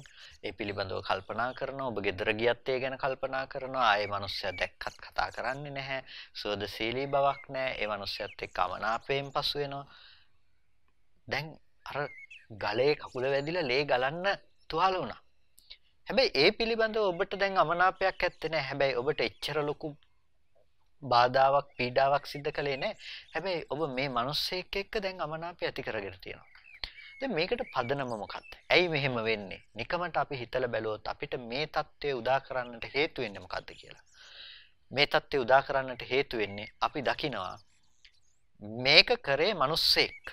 ඒ පිළිබඳව කල්පනා කරනවා. ඔබ ගෙදර ගියත් ඒ ගැන කල්පනා කරනවා. ආයේ මිනිස්සයා දැක්කත් කතා කරන්නේ නැහැ. සෝදශීලී බවක් නැහැ. ඒ මිනිස්සයාත් එක්ක යමනාපයෙන් පසු වෙනවා. දැන් අර ගලේ කකුල වැදිලා ලේ ගලන්න තුවාල වුණා. හැබැයි ඒ පිළිබඳව ඔබට දැන් යමනාපයක් ඇත්තේ නැහැ. හැබැයි ඔබට එච්චර ලොකු බාධාවක් පීඩාවක් සිද්ධ කළේ නැහැ. හැබැයි ඔබ මේ මිනිස්සෙක් එක්ක දැන් යමනාපය ඇති කරගෙන තියෙනවා. දැන් මේකට පදනම මොකක්ද? ඇයි මෙහෙම වෙන්නේ? නිකමට අපි හිතලා බැලුවොත් අපිට මේ தත්ත්වය උදා කරන්නට හේතු වෙන්නේ මොකද්ද කියලා. මේ தත්ත්වය උදා කරන්නට හේතු වෙන්නේ අපි දකිනවා මේක කරේ මිනිස්සෙක්,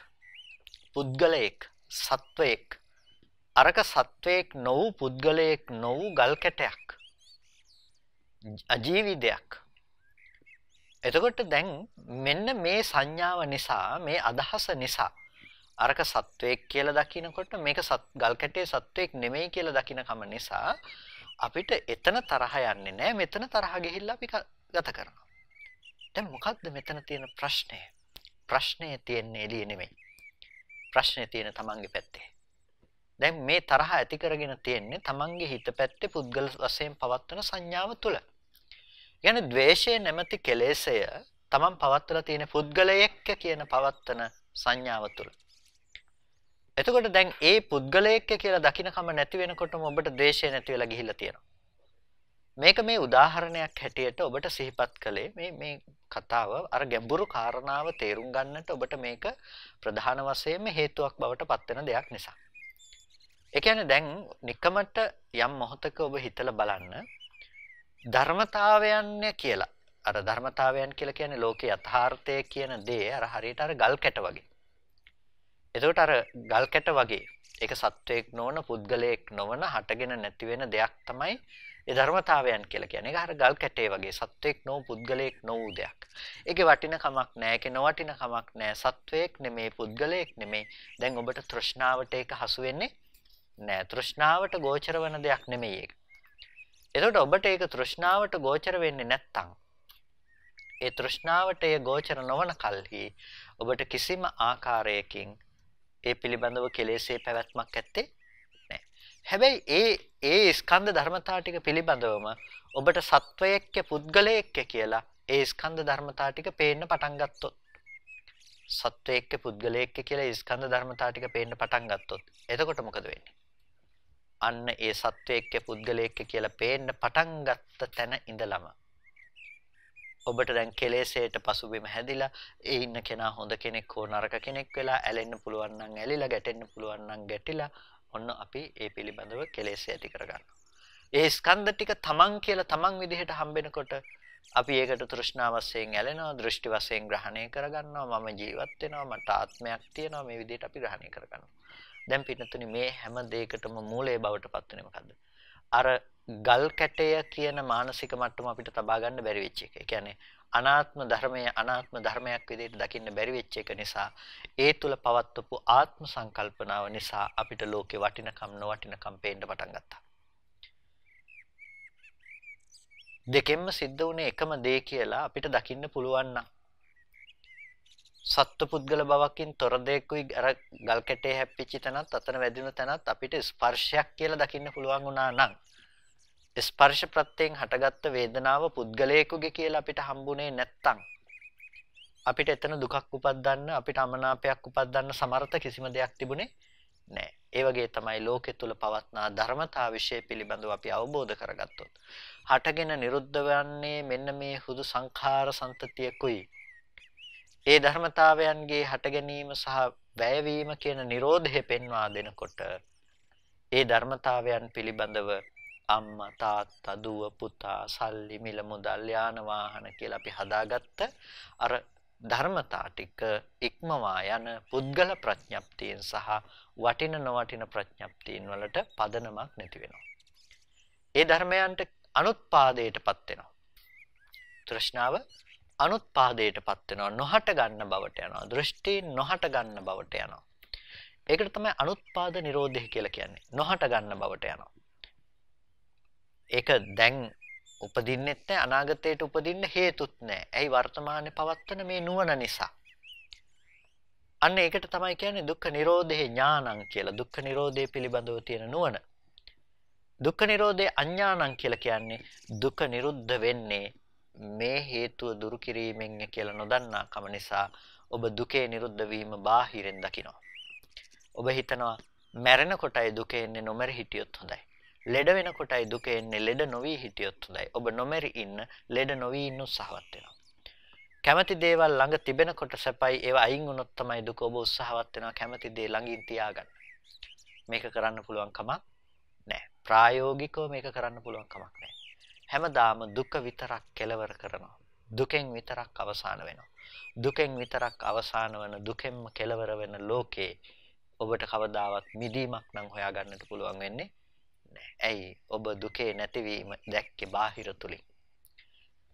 පුද්ගලයෙක්, සත්වයෙක්. අරක සත්වයෙක් නොවු පුද්ගලයෙක් නොවු ගල් කැටයක්. අජීවිතයක්. එතකොට දැන් මෙන්න මේ සංඥාව නිසා, මේ අදහස නිසා අරක සත්වයක් කියලා දකිනකොට මේක ගල් කැටේ සත්වයක් නෙමෙයි කියලා දකිනකම නිසා අපිට එතන තරහ යන්නේ නැහැ. මෙතන තරහ ගිහිල්ලා අපි ගත කරනවා. දැන් මොකද්ද මෙතන තියෙන ප්‍රශ්නය? ප්‍රශ්නේ තියෙන්නේ එළියේ නෙමෙයි. ප්‍රශ්නේ තියෙන තමන්ගේ පැත්තේ. දැන් මේ තරහ ඇති කරගෙන තියෙන්නේ තමන්ගේ හිත පැත්තේ පුද්ගල වශයෙන් පවත්වන සංඥාව තුළ. يعني ද්වේෂය නැමැති කෙලෙසය තමන් පවත්වලා තියෙන පුද්ගලයෙක් කියන පවත්වන සංඥාව තුළ. එතකොට දැන් ඒ පුද්ගලයෙක් කියලා දකින්නකම නැති වෙනකොටම ඔබට ද්වේෂය නැති වෙලා ගිහිල්ලා තියෙනවා. මේක මේ උදාහරණයක් හැටියට ඔබට සිහිපත් කළේ මේ කතාව අර ගැඹුරු කාරණාව තේරුම් ගන්නට ඔබට මේක ප්‍රධාන වශයෙන්ම හේතුවක් බවට පත් වෙන දෙයක් නිසා. ඒ කියන්නේ දැන් නිකමට යම් මොහොතක ඔබ හිතලා බලන්න ධර්මතාවයන් කියලා. අර ධර්මතාවයන් කියලා කියන්නේ ලෝකේ යථාර්ථය කියන දේ අර හරියට අර ගල් කැට වගේ. එතකොට අර ගල් කැට වගේ ඒක සත්වයක් නොවන පුද්ගලයෙක් නොවන හටගෙන නැති වෙන දෙයක් තමයි ඒ ධර්මතාවයන් කියලා කියන්නේ. ඒක අර ගල් කැටේ වගේ සත්වයක් නොවු පුද්ගලයෙක් නොවු දෙයක්. ඒකේ වටිනකමක් නැහැ. ඒකේ නොවටිනකමක් නැහැ. සත්වයක් නෙමේ පුද්ගලයෙක් නෙමේ. දැන් ඔබට තෘෂ්ණාවට ඒක හසු වෙන්නේ නැහැ. තෘෂ්ණාවට ගෝචර වෙන දෙයක් නෙමෙයි ඒක. එතකොට ඔබට ඒක තෘෂ්ණාවට ගෝචර වෙන්නේ නැත්තම් ඒ තෘෂ්ණාවට ඒ ගෝචර නොවන කල්හි ඔබට කිසිම ආකාරයකින් ඒ පිළිබඳව කෙලෙසේ පැවැත්මක් ඇත්තේ නැහැ. හැබැයි ඒ ස්කන්ධ ධර්මතා ටික පිළිබඳවම ඔබට සත්වයෙක් පුද්ගලයෙක් කියලා ඒ ස්කන්ධ ධර්මතා ටික පේන්න පටන් ගත්තොත් සත්වයෙක් පුද්ගලයෙක් කියලා ඒ ස්කන්ධ ධර්මතා ටික පේන්න පටන් ගත්තොත් එතකොට මොකද වෙන්නේ? අන්න ඒ සත්වයෙක් පුද්ගලයෙක් කියලා පේන්න පටන් ගත්ත තැන ඉඳලම ඔබට දැන් කෙලෙසේට පසුබිම හැදිලා ඒ ඉන්න කෙනා හොඳ කෙනෙක් හෝ නරක කෙනෙක් වෙලා ඇලෙන්න පුළුවන් නම් ඇලිලා ගැටෙන්න පුළුවන් නම් ගැටිලා ඔන්න අපි ඒ පිළිබඳව කෙලෙස ඇති කරගන්නවා. ඒ ස්කන්ධ ටික තමන් කියලා තමන් විදිහට හම්බෙනකොට අපි ඒකට තෘෂ්ණා වශයෙන් ඇලෙනවා, දෘෂ්ටි වශයෙන් ග්‍රහණය කරගන්නවා, මම ජීවත් වෙනවා, මට ආත්මයක් තියෙනවා, මේ විදිහට අපි ග්‍රහණය කරගන්නවා. දැන් පිටුතුනි මේ හැම දෙයකටම මූලයේ බවට පත් වෙන්නේ මොකද්ද? අර ගල් කැටය කියන මානසික මට්ටම අපිට තබා ගන්න බැරි වෙච්ච එක. ඒ කියන්නේ අනාත්ම ධර්මය අනාත්ම ධර්මයක් විදිහට දකින්න බැරි වෙච්ච එක නිසා ඒ තුල පවත්වපු ආත්ම සංකල්පනාව නිසා අපිට ලෝකේ වටිනකම් නොවටිනකම් පේන්න පටන් ගත්තා. දෙකෙන්ම සිද්ධ වුණේ එකම දේ කියලා අපිට දකින්න පුළුවන් නම් සත්පුද්ගල බවකින් තොර දෙයකුයි අර ගල් කැටේ හැප්පිච්ච තැනත් අතන වැදින තැනත් අපිට ස්පර්ශයක් කියලා දකින්න පුළුවන් වුණා නම් ස්පර්ශ ප්‍රත්‍යයෙන් හටගත්ත වේදනාව පුද්ගලයෙකුගේ කියලා අපිට හම්බුනේ නැත්තම් අපිට එතන දුකක් උපදින්න අපිට අමනාපයක් උපදින්න සමර්ථ කිසිම දෙයක් තිබුණේ නැහැ. ඒ වගේ තමයි ලෝකෙ තුල පවත්නා ධර්මතා විශ්ය පිළිබඳව අපි අවබෝධ කරගත්තොත් හටගෙන නිරුද්ධ වන්නේ මෙන්න මේ හුදු සංඛාර සම්තතියකුයි. ඒ ධර්මතාවයන්ගේ හට ගැනීම සහ වැයවීම කියන Nirodhe පෙන්වා දෙනකොට ඒ ධර්මතාවයන් පිළිබඳව අම්මා තාත්තා දුව පුතා සල්ලි මිල මුදල් යාන වාහන කියලා අපි හදාගත්ත අර ධර්මතා ටික ඉක්මවා යන පුද්ගල ප්‍රඥප්තියෙන් සහ වටින නොවටින ප්‍රඥප්තියෙන් වලට පදනමක් නැති වෙනවා. ඒ ධර්මයන්ට අනුත්පාදයටපත් වෙනවා. තෘෂ්ණාව අනුත්පාදයටපත් වෙනවා, නොහට ගන්න බවට යනවා, දෘෂ්ටි නොහට ගන්න බවට යනවා. ඒකට තමයි අනුත්පාද නිරෝධය කියලා කියන්නේ. නොහට ගන්න බවට යනවා. ඒක දැන් උපදින්නෙත් නැහැ, අනාගතයට උපදින්න හේතුත් නැහැ. ඇයි? වර්තමානයේ පවත්තන මේ නුවණ නිසා. අන්න ඒකට තමයි කියන්නේ දුක්ඛ නිරෝධේ ඥානං කියලා. දුක්ඛ නිරෝධය පිළිබඳව තියෙන නුවණ. දුක්ඛ නිරෝධේ අඥානං කියලා කියන්නේ දුක නිරුද්ධ වෙන්නේ මේ හේතුව දුරු කිරීමෙන් කියලා නොදන්නා කම නිසා ඔබ දුකේ නිරුද්ධ වීම බාහිරින් දකිනවා. ඔබ හිතනවා මැරෙන කොටයි දුක එන්නේ, නොමැරි හිටියොත් හොඳයි. ලෙඩ වෙන කොටයි දුක එන්නේ, ලෙඩ නොවි හිටියොත් හොඳයි. ඔබ නොමැරි ඉන්න, ලෙඩ නොවි ඉන්න උත්සාහවත් වෙනවා. කැමති දේවල් ළඟ තිබෙන කොට සැපයි, ඒවා අයින් වුණොත් තමයි දුක. ඔබ උත්සාහවත් වෙනවා කැමති දේ ළඟින් තියාගන්න. මේක කරන්න පුළුවන් කමක් නැහැ. ප්‍රායෝගිකව මේක කරන්න පුළුවන් කමක් නැහැ. හැමදාම දුක විතරක් කෙලවර කරනවා. දුකෙන් විතරක් අවසාන වෙනවා. දුකෙන් විතරක් අවසාන වෙන, දුකෙන්ම කෙලවර වෙන ලෝකේ ඔබට කවදාවත් මිදීමක් නම් හොයාගන්නට පුළුවන් වෙන්නේ නැහැ. ඇයි? ඔබ දුකේ නැතිවීම දැක්කේ බාහිර තුලින්.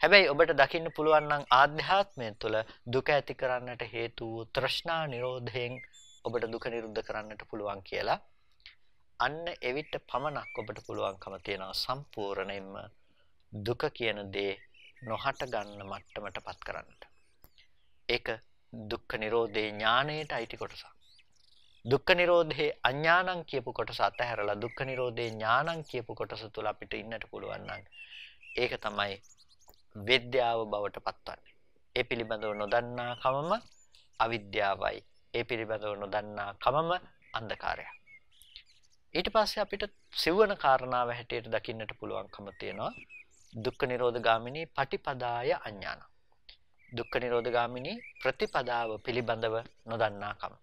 හැබැයි ඔබට දකින්න පුළුවන් නම් ආධ්‍යාත්මය තුළ දුක ඇති කරන්නට හේතු වූ තෘෂ්ණා නිරෝධයෙන් ඔබට දුක නිරුද්ධ කරන්නට පුළුවන් කියලා. අන්න එවිට පමණක් ඔබට පුළුවන්කම තියෙනවා සම්පූර්ණයෙන්ම දුක කියන දේ නොහට ගන්න මට්ටමටපත් කරන්නට. ඒක දුක්ඛ නිරෝධේ ඥාණයට අයිති කොටසක්. දුක්ඛ නිරෝධේ අඥානං කියපු කොටස අතහැරලා දුක්ඛ නිරෝධේ ඥානං කියපු කොටස තුල අපිට ඉන්නට පුළුවන් නම් ඒක තමයි විද්‍යාව බවට පත්වන්නේ. ඒ පිළිබඳව නොදන්නා කමම අවිද්‍යාවයි. ඒ පිළිබඳව නොදන්නා කමම අන්ධකාරයයි. ඊට පස්සේ අපිට සිව්වන කාරණාව හැටියට දකින්නට පුළුවන්කම තියෙනවා දුක්ඛ නිරෝධ ගාමිනී පටිපදාය අඥාන. දුක්ඛ නිරෝධ ගාමිනී ප්‍රතිපදාව පිළිබඳව නොදන්නාකම.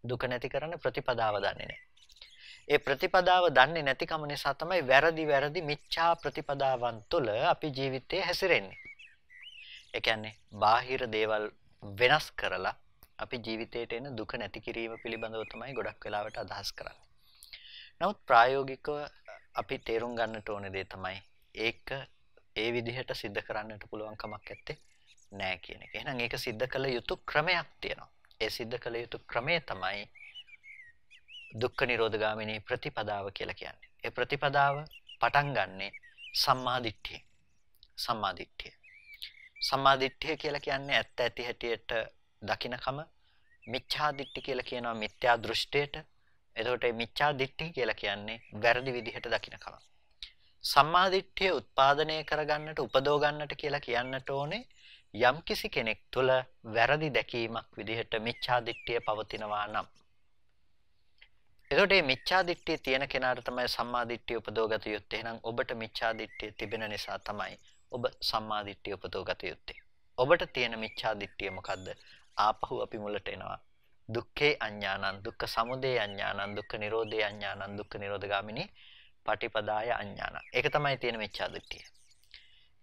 දුක නැති කරන ප්‍රතිපදාව දන්නේ නැහැ. ඒ ප්‍රතිපදාව දන්නේ නැතිකම නිසා තමයි වැරදි මිච්ඡා ප්‍රතිපදාවන් තුළ අපි ජීවිතේ හැසිරෙන්නේ. ඒ කියන්නේ බාහිර දේවල් වෙනස් කරලා අපි ජීවිතේට එන දුක නැති කිරීම පිළිබඳව තමයි ගොඩක් වෙලාවට අදහස් කරන්නේ. නමුත් ප්‍රායෝගිකව අපි තේරුම් ගන්නට ඕන දේ තමයි ඒක ඒ විදිහට सिद्ध කරන්නට පුළුවන් කමක් නැත්තේ නෑ කියන එක. එහෙනම් ඒක सिद्ध කළ යුතු ක්‍රමයක් තියෙනවා. ඒ सिद्ध කළ යුතු ක්‍රමය තමයි දුක්ඛ නිරෝධ ගාමිනී ප්‍රතිපදාව කියලා කියන්නේ. ඒ ප්‍රතිපදාව පටන් ගන්නෙ සම්මා දිට්ඨිය. සම්මා දිට්ඨිය. සම්මා දිට්ඨිය කියලා කියන්නේ ඇත්ත ඇති හැටියට දකින්නකම. මිච්ඡා දිට්ඨි කියලා කියනවා මිත්‍යා දෘෂ්ටියට. එතකොට මේ මිච්ඡා දිට්ඨි කියලා කියන්නේ වැරදි විදිහට දකින්නකම. සම්මා දිට්ඨිය උත්පාදනය කරගන්නට උපදව ගන්නට කියලා කියන්නට ඕනේ යම්කිසි කෙනෙක් තුළ වැරදි දැකීමක් විදිහට මිච්ඡා දිට්ඨිය පවතිනවා නම්. එතකොට මේ මිච්ඡා දිට්ඨිය තියෙන කෙනාට තමයි සම්මා දිට්ඨිය උපදවගත යුත්තේ. එහෙනම් ඔබට මිච්ඡා දිට්ඨිය තිබෙන නිසා තමයි ඔබ සම්මා දිට්ඨිය උපදවගත යුත්තේ. ඔබට තියෙන මිච්ඡා දිට්ඨිය මොකද්ද? ආපහු අපි මුලට එනවා. දුක්ඛේ අඥානං, දුක්ඛ සමුදය අඥානං, දුක්ඛ නිරෝධේ අඥානං, දුක්ඛ නිරෝධ ගාමිනී පටිපදාය අඥාන. ඒක තමයි තියෙන මිච්ඡා දිට්ඨිය.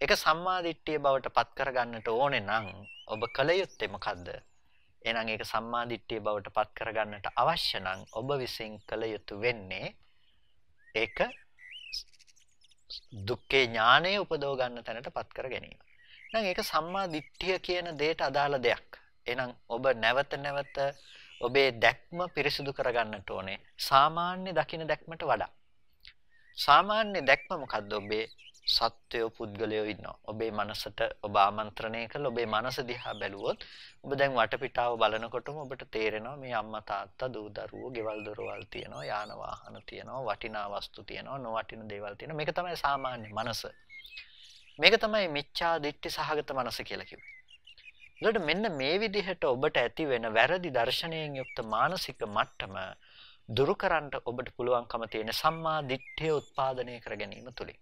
ඒක සම්මා දිට්ඨිය බවට පත් කරගන්නට ඕනේ නම් ඔබ කල යුත්තේ මොකද්ද? එහෙනම් ඒක සම්මා දිට්ඨිය බවට පත් කරගන්නට අවශ්‍ය නම් ඔබ විසින් කල යුතු වෙන්නේ ඒක දුක්ඛේ ඥානය උපදව ගන්න තැනට පත් කර ගැනීම. එහෙනම් ඒක සම්මා දිට්ඨිය කියන දෙයට අදාළ දෙයක්. එහෙනම් ඔබ නැවත නැවත ඔබේ දැක්ම පිරිසිදු කරගන්නට ඕනේ සාමාන්‍ය දකින දැක්මට වඩා. සාමාන්‍ය දැක්ම මොකද්ද? ඔබේ සත්වය පුද්ගලයෝ ඉන්නවා. ඔබේ මනසට ඔබ ආමන්ත්‍රණය කළ ඔබේ මනස දිහා බැලුවොත් ඔබ දැන් වටපිටාව බලනකොටම ඔබට තේරෙනවා මේ අම්මා තාත්තා දූ දරුවෝ ගෙවල් දොරවල් තියෙනවා, යාන වාහන තියෙනවා, වටිනා වස්තු තියෙනවා, නොවටින දේවල් තියෙනවා. මේක තමයි සාමාන්‍ය මනස. මේක තමයි මිච්ඡා දිට්ඨි සහගත මනස කියලා කිව්වේ. ඒකට මෙන්න මේ විදිහට ඔබට ඇති වෙන වැරදි දර්ශනයෙන් යුක්ත මානසික මට්ටම දුරු කරන්න ඔබට පුළුවන්කම තියෙන සම්මා දිට්ඨිය උත්පාදනය කර ගැනීම තුලින්.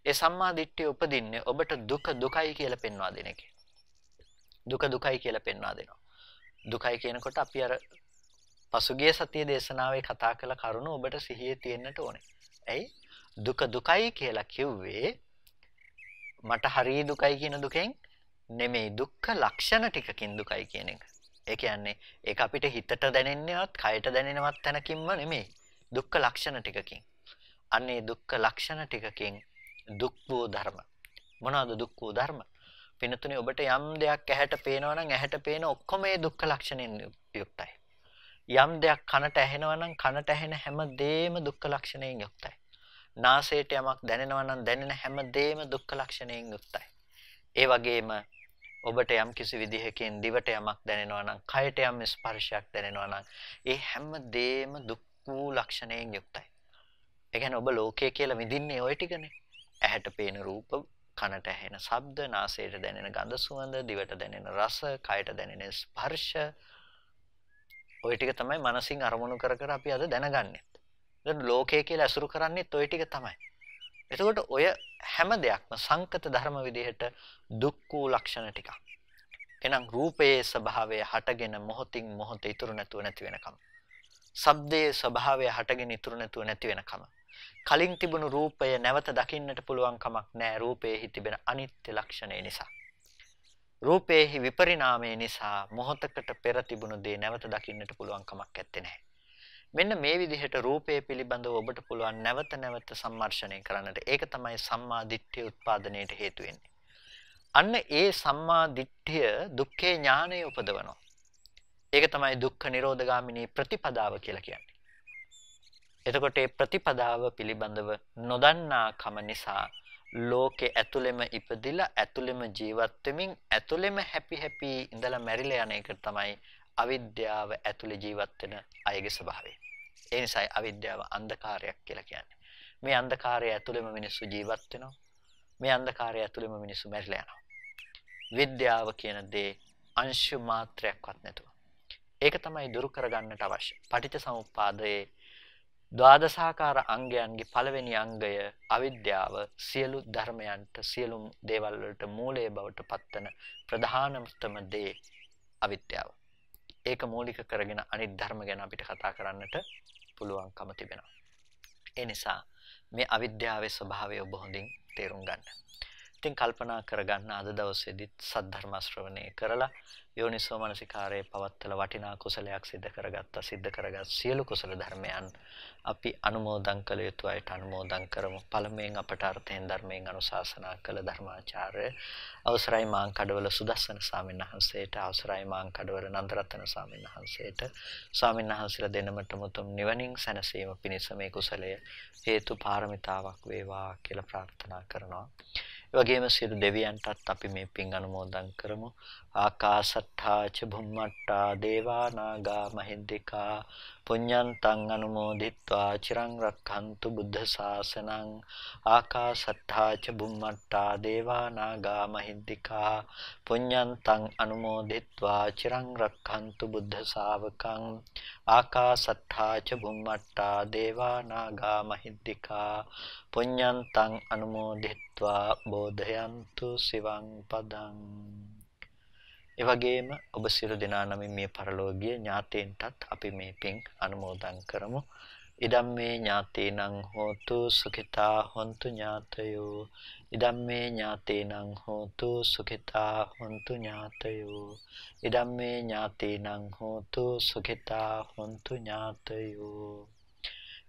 ඒ සම්මා දිට්ඨිය උපදින්නේ ඔබට දුක දුකයි කියලා පෙන්වා දෙන එකේ. දුක දුකයි කියලා පෙන්වා දෙනවා. දුකයි කියනකොට අපි අර පසුගිය සතියේ දේශනාවේ කතා කළ කරුණු ඔබට සිහියේ තියෙන්නට ඕනේ. ඇයි? දුක දුකයි කියලා කිව්වේ මට හරි දුකයි කියන දුකෙන් නෙමෙයි, දුක්ඛ ලක්ෂණ ටිකකින් දුකයි කියන එක. ඒ කියන්නේ ඒක අපිට හිතට දැනෙන්නේවත් කයට දැනෙනවත් තැනකින්ම නෙමෙයි. දුක්ඛ ලක්ෂණ ටිකකින්. අන්නේ දුක්ඛ ලක්ෂණ ටිකකින් දුක් වූ ධර්ම. මොනවාද දුක් වූ ධර්ම? පිනතුනේ ඔබට යම් දෙයක් ඇහැට පේනවා නම් ඇහැට පේන ඔක්කොම ඒ දුක්ඛ ලක්ෂණෙන් යුක්තයි. යම් දෙයක් කනට ඇහෙනවා නම් කනට ඇහෙන හැම දෙයක්ම දුක්ඛ ලක්ෂණයෙන් යුක්තයි. නාසයට යමක් දැනෙනවා නම් දැනෙන හැම දෙයක්ම දුක්ඛ ලක්ෂණයෙන් යුක්තයි. ඒ වගේම ඔබට යම් කිසි විදිහකින් දිවට යමක් දැනෙනවා නම් කයට යම් ස්පර්ශයක් දැනෙනවා නම් ඒ හැම දෙයක්ම දුක් වූ ලක්ෂණයෙන් යුක්තයි. ඒ කියන්නේ ඔබ ලෝකයේ කියලා විඳින්නේ ওই ටිකනේ. ඇහැට පේන රූප, කනට ඇහෙන ශබ්ද, නාසයට දැනෙන ගඳ සුවඳ, දිවට දැනෙන රස, කයට දැනෙන ස්පර්ශ. ওই ටික තමයි මනසින් අරමුණු කර කර අපි අද දැනගන්නේ. දැන් ලෝකයේ කියලා අසුරු කරන්නේත් ওই ටික තමයි. එතකොට ඔය හැම දෙයක්ම සංකත ධර්ම විදිහට දුක් වූ ලක්ෂණ ටිකක්. එහෙනම් රූපයේ ස්වභාවය හටගෙන මොහොතින් මොහොත ඉතුරු නැතුව නැති වෙනකම්. ශබ්දයේ ස්වභාවය හටගෙන ඉතුරු නැතුව නැති වෙනකම්. කලින් තිබුණු රූපය නැවත දකින්නට පුළුවන් කමක් නැහැ රූපයේ තිබෙන අනිත්‍ය ලක්ෂණය නිසා. රූපයේ විපරිණාමය නිසා මොහොතකට පෙර තිබුණු දේ නැවත දකින්නට පුළුවන් කමක් නැත්තේ නැහැ. මෙන්න මේ විදිහට රූපය පිළිබඳව ඔබට පුළුවන් නැවත නැවත සම්මර්ෂණය කරන්නට. ඒක තමයි සම්මා දිට්ඨිය උත්පාදනයට හේතු වෙන්නේ. අන්න ඒ සම්මා දිට්ඨිය දුක්ඛේ ඥානය උපදවනවා. ඒක තමයි දුක්ඛ නිරෝධගාමිනී ප්‍රතිපදාව කියලා කියන්නේ. එතකොට මේ ප්‍රතිපදාව පිළිබඳව නොදන්නාකම නිසා ලෝකේ ඇතුළෙම ඉපදිලා ඇතුළෙම ජීවත් වෙමින් ඇතුළෙම හැපි ඉඳලා මැරිලා යන එක තමයි අවිද්‍යාව ඇතුළේ ජීවත් වෙන අයගේ ස්වභාවය. ඒ නිසා අවිද්‍යාව අන්ධකාරයක් කියලා කියන්නේ. මේ අන්ධකාරය ඇතුළෙම මිනිස්සු ජීවත් වෙනවා. මේ අන්ධකාරය ඇතුළෙම මිනිස්සු මැරිලා යනවා. විද්‍යාව කියන දේ අංශු මාත්‍රයක්වත් නැතුව. ඒක තමයි දුරු කරගන්නට අවශ්‍ය. පටිච්චසමුප්පාදයේ ද්වාදසාකාර අංගයන්ගේ පළවෙනි අංගය අවිද්‍යාව සියලු ධර්මයන්ට සියලු දේවල් වලට මූලය බවට පත්වන ප්‍රධානතම දේ අවිද්‍යාව. ඒක මූලික කරගෙන අනිත් ධර්ම ගැන අපිට කතා කරන්නට පුළුවන්කම තිබෙනවා. ඒ නිසා මේ අවිද්‍යාවේ ස්වභාවය ඔබ හොඳින් තේරුම් ගන්න. ඉතින් කල්පනා කරගන්න අද දවසේදීත් සද්ධර්ම ශ්‍රවණය කරලා යෝනිසෝ මනසිකාරයේ පවත්තල වටිනා කුසලයක් සිද්ධ කරගත් සියලු කුසල ධර්මයන් අපි අනුමෝදන් කළ යුතු අයට අනුමෝදන් කරමු. පළමුවෙන් අපට අර්ථයෙන් ධර්මයෙන් අනුශාසනා කළ ධර්මාචාර්ය අවසරයි මාංකඩවල සුදස්සන ස්වාමීන් වහන්සේට, අවසරයි මාංකඩවල නන්දරත්න ස්වාමීන් වහන්සේට, ස්වාමීන් වහන්සේලා දෙනමටම උතුම් නිවනින් සැනසීම පිණිස මේ කුසලය හේතු පාරමිතාවක් වේවා කියලා ප්‍රාර්ථනා කරනවා. ඒ වගේම සියලු දෙවියන්ටත් අපි මේ පින් අනුමෝදන් කරමු. ආකාසට්ඨා ච භුම්මට්ඨා දේවා නාග මහින්దికා පුඤ්ඤන්තං අනුමෝදිත්වා චිරං රක්ඛන්තු බුද්ධ ශාසනං. ආකාසට්ඨා ච භුම්මට්ඨා දේවා නාග මහින්దికා පුඤ්ඤන්තං අනුමෝදිත්වා චිරං රක්ඛන්තු බුද්ධ ශාවකං. ආකාසට්ඨා ච භුම්මට්ඨා දේවා නාග මහින්దికා පුඤ්ඤන්තං අනුමෝදිත්වා බෝධයන්තු සිවං පදං. ඒ වගේම ඔබ සියලු දෙනා නමින් මේ පරලෝකීය ඥාතීන්ටත් අපි මේ පින් අනුමෝදන් කරමු. ඉදම්මේ ඥාතීනං හෝතු සුඛිතා හොන්තු ඥාතයෝ ඉදම්මේ ඥාතීනං හෝතු සුඛිතා හොන්තු ඥාතයෝ ඉදම්මේ ඥාතීනං හෝතු සුඛිතා හොන්තු ඥාතයෝ.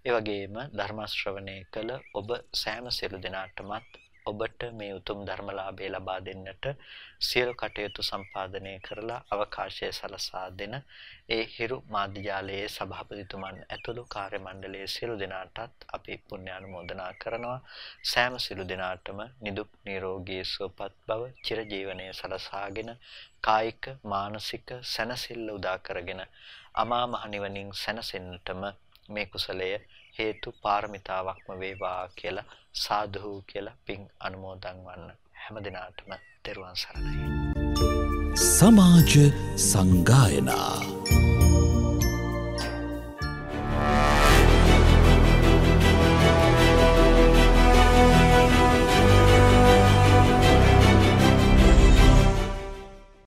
ඒ වගේම ධර්ම ශ්‍රවණය කළ ඔබ සෑම සියලු දෙනාටමත් ඔබට මේ උතුම් ධර්මලාභය ලබා දෙන්නට සියලු කටයුතු සම්පාදනය කරලා අවකාශය සලසා දෙන ඒ හිරු මාධ්‍යාලයේ සභාපතිතුමන් ඇතුළු කාර්ය මණ්ඩලයේ සියලු දෙනාටත් අපි පුණ්‍ය අනුමෝදනා කරනවා. සෑම සියලු දෙනාටම නිදුක් නිරෝගී සුවපත් බව චිරජීවනයේ සලසාගෙන කායික මානසික සැනසෙල්ල උදා කරගෙන අමා මහ නිවනින් සැනසෙන්නටම මේ කුසලය හේතු පාරමිතාවක්ම වේවා කියලා සාදු කියලා පින් අනුමෝදන් වන්න හැම දිනාටම තෙරුවන් සරණයි. සමාජ සංගායනා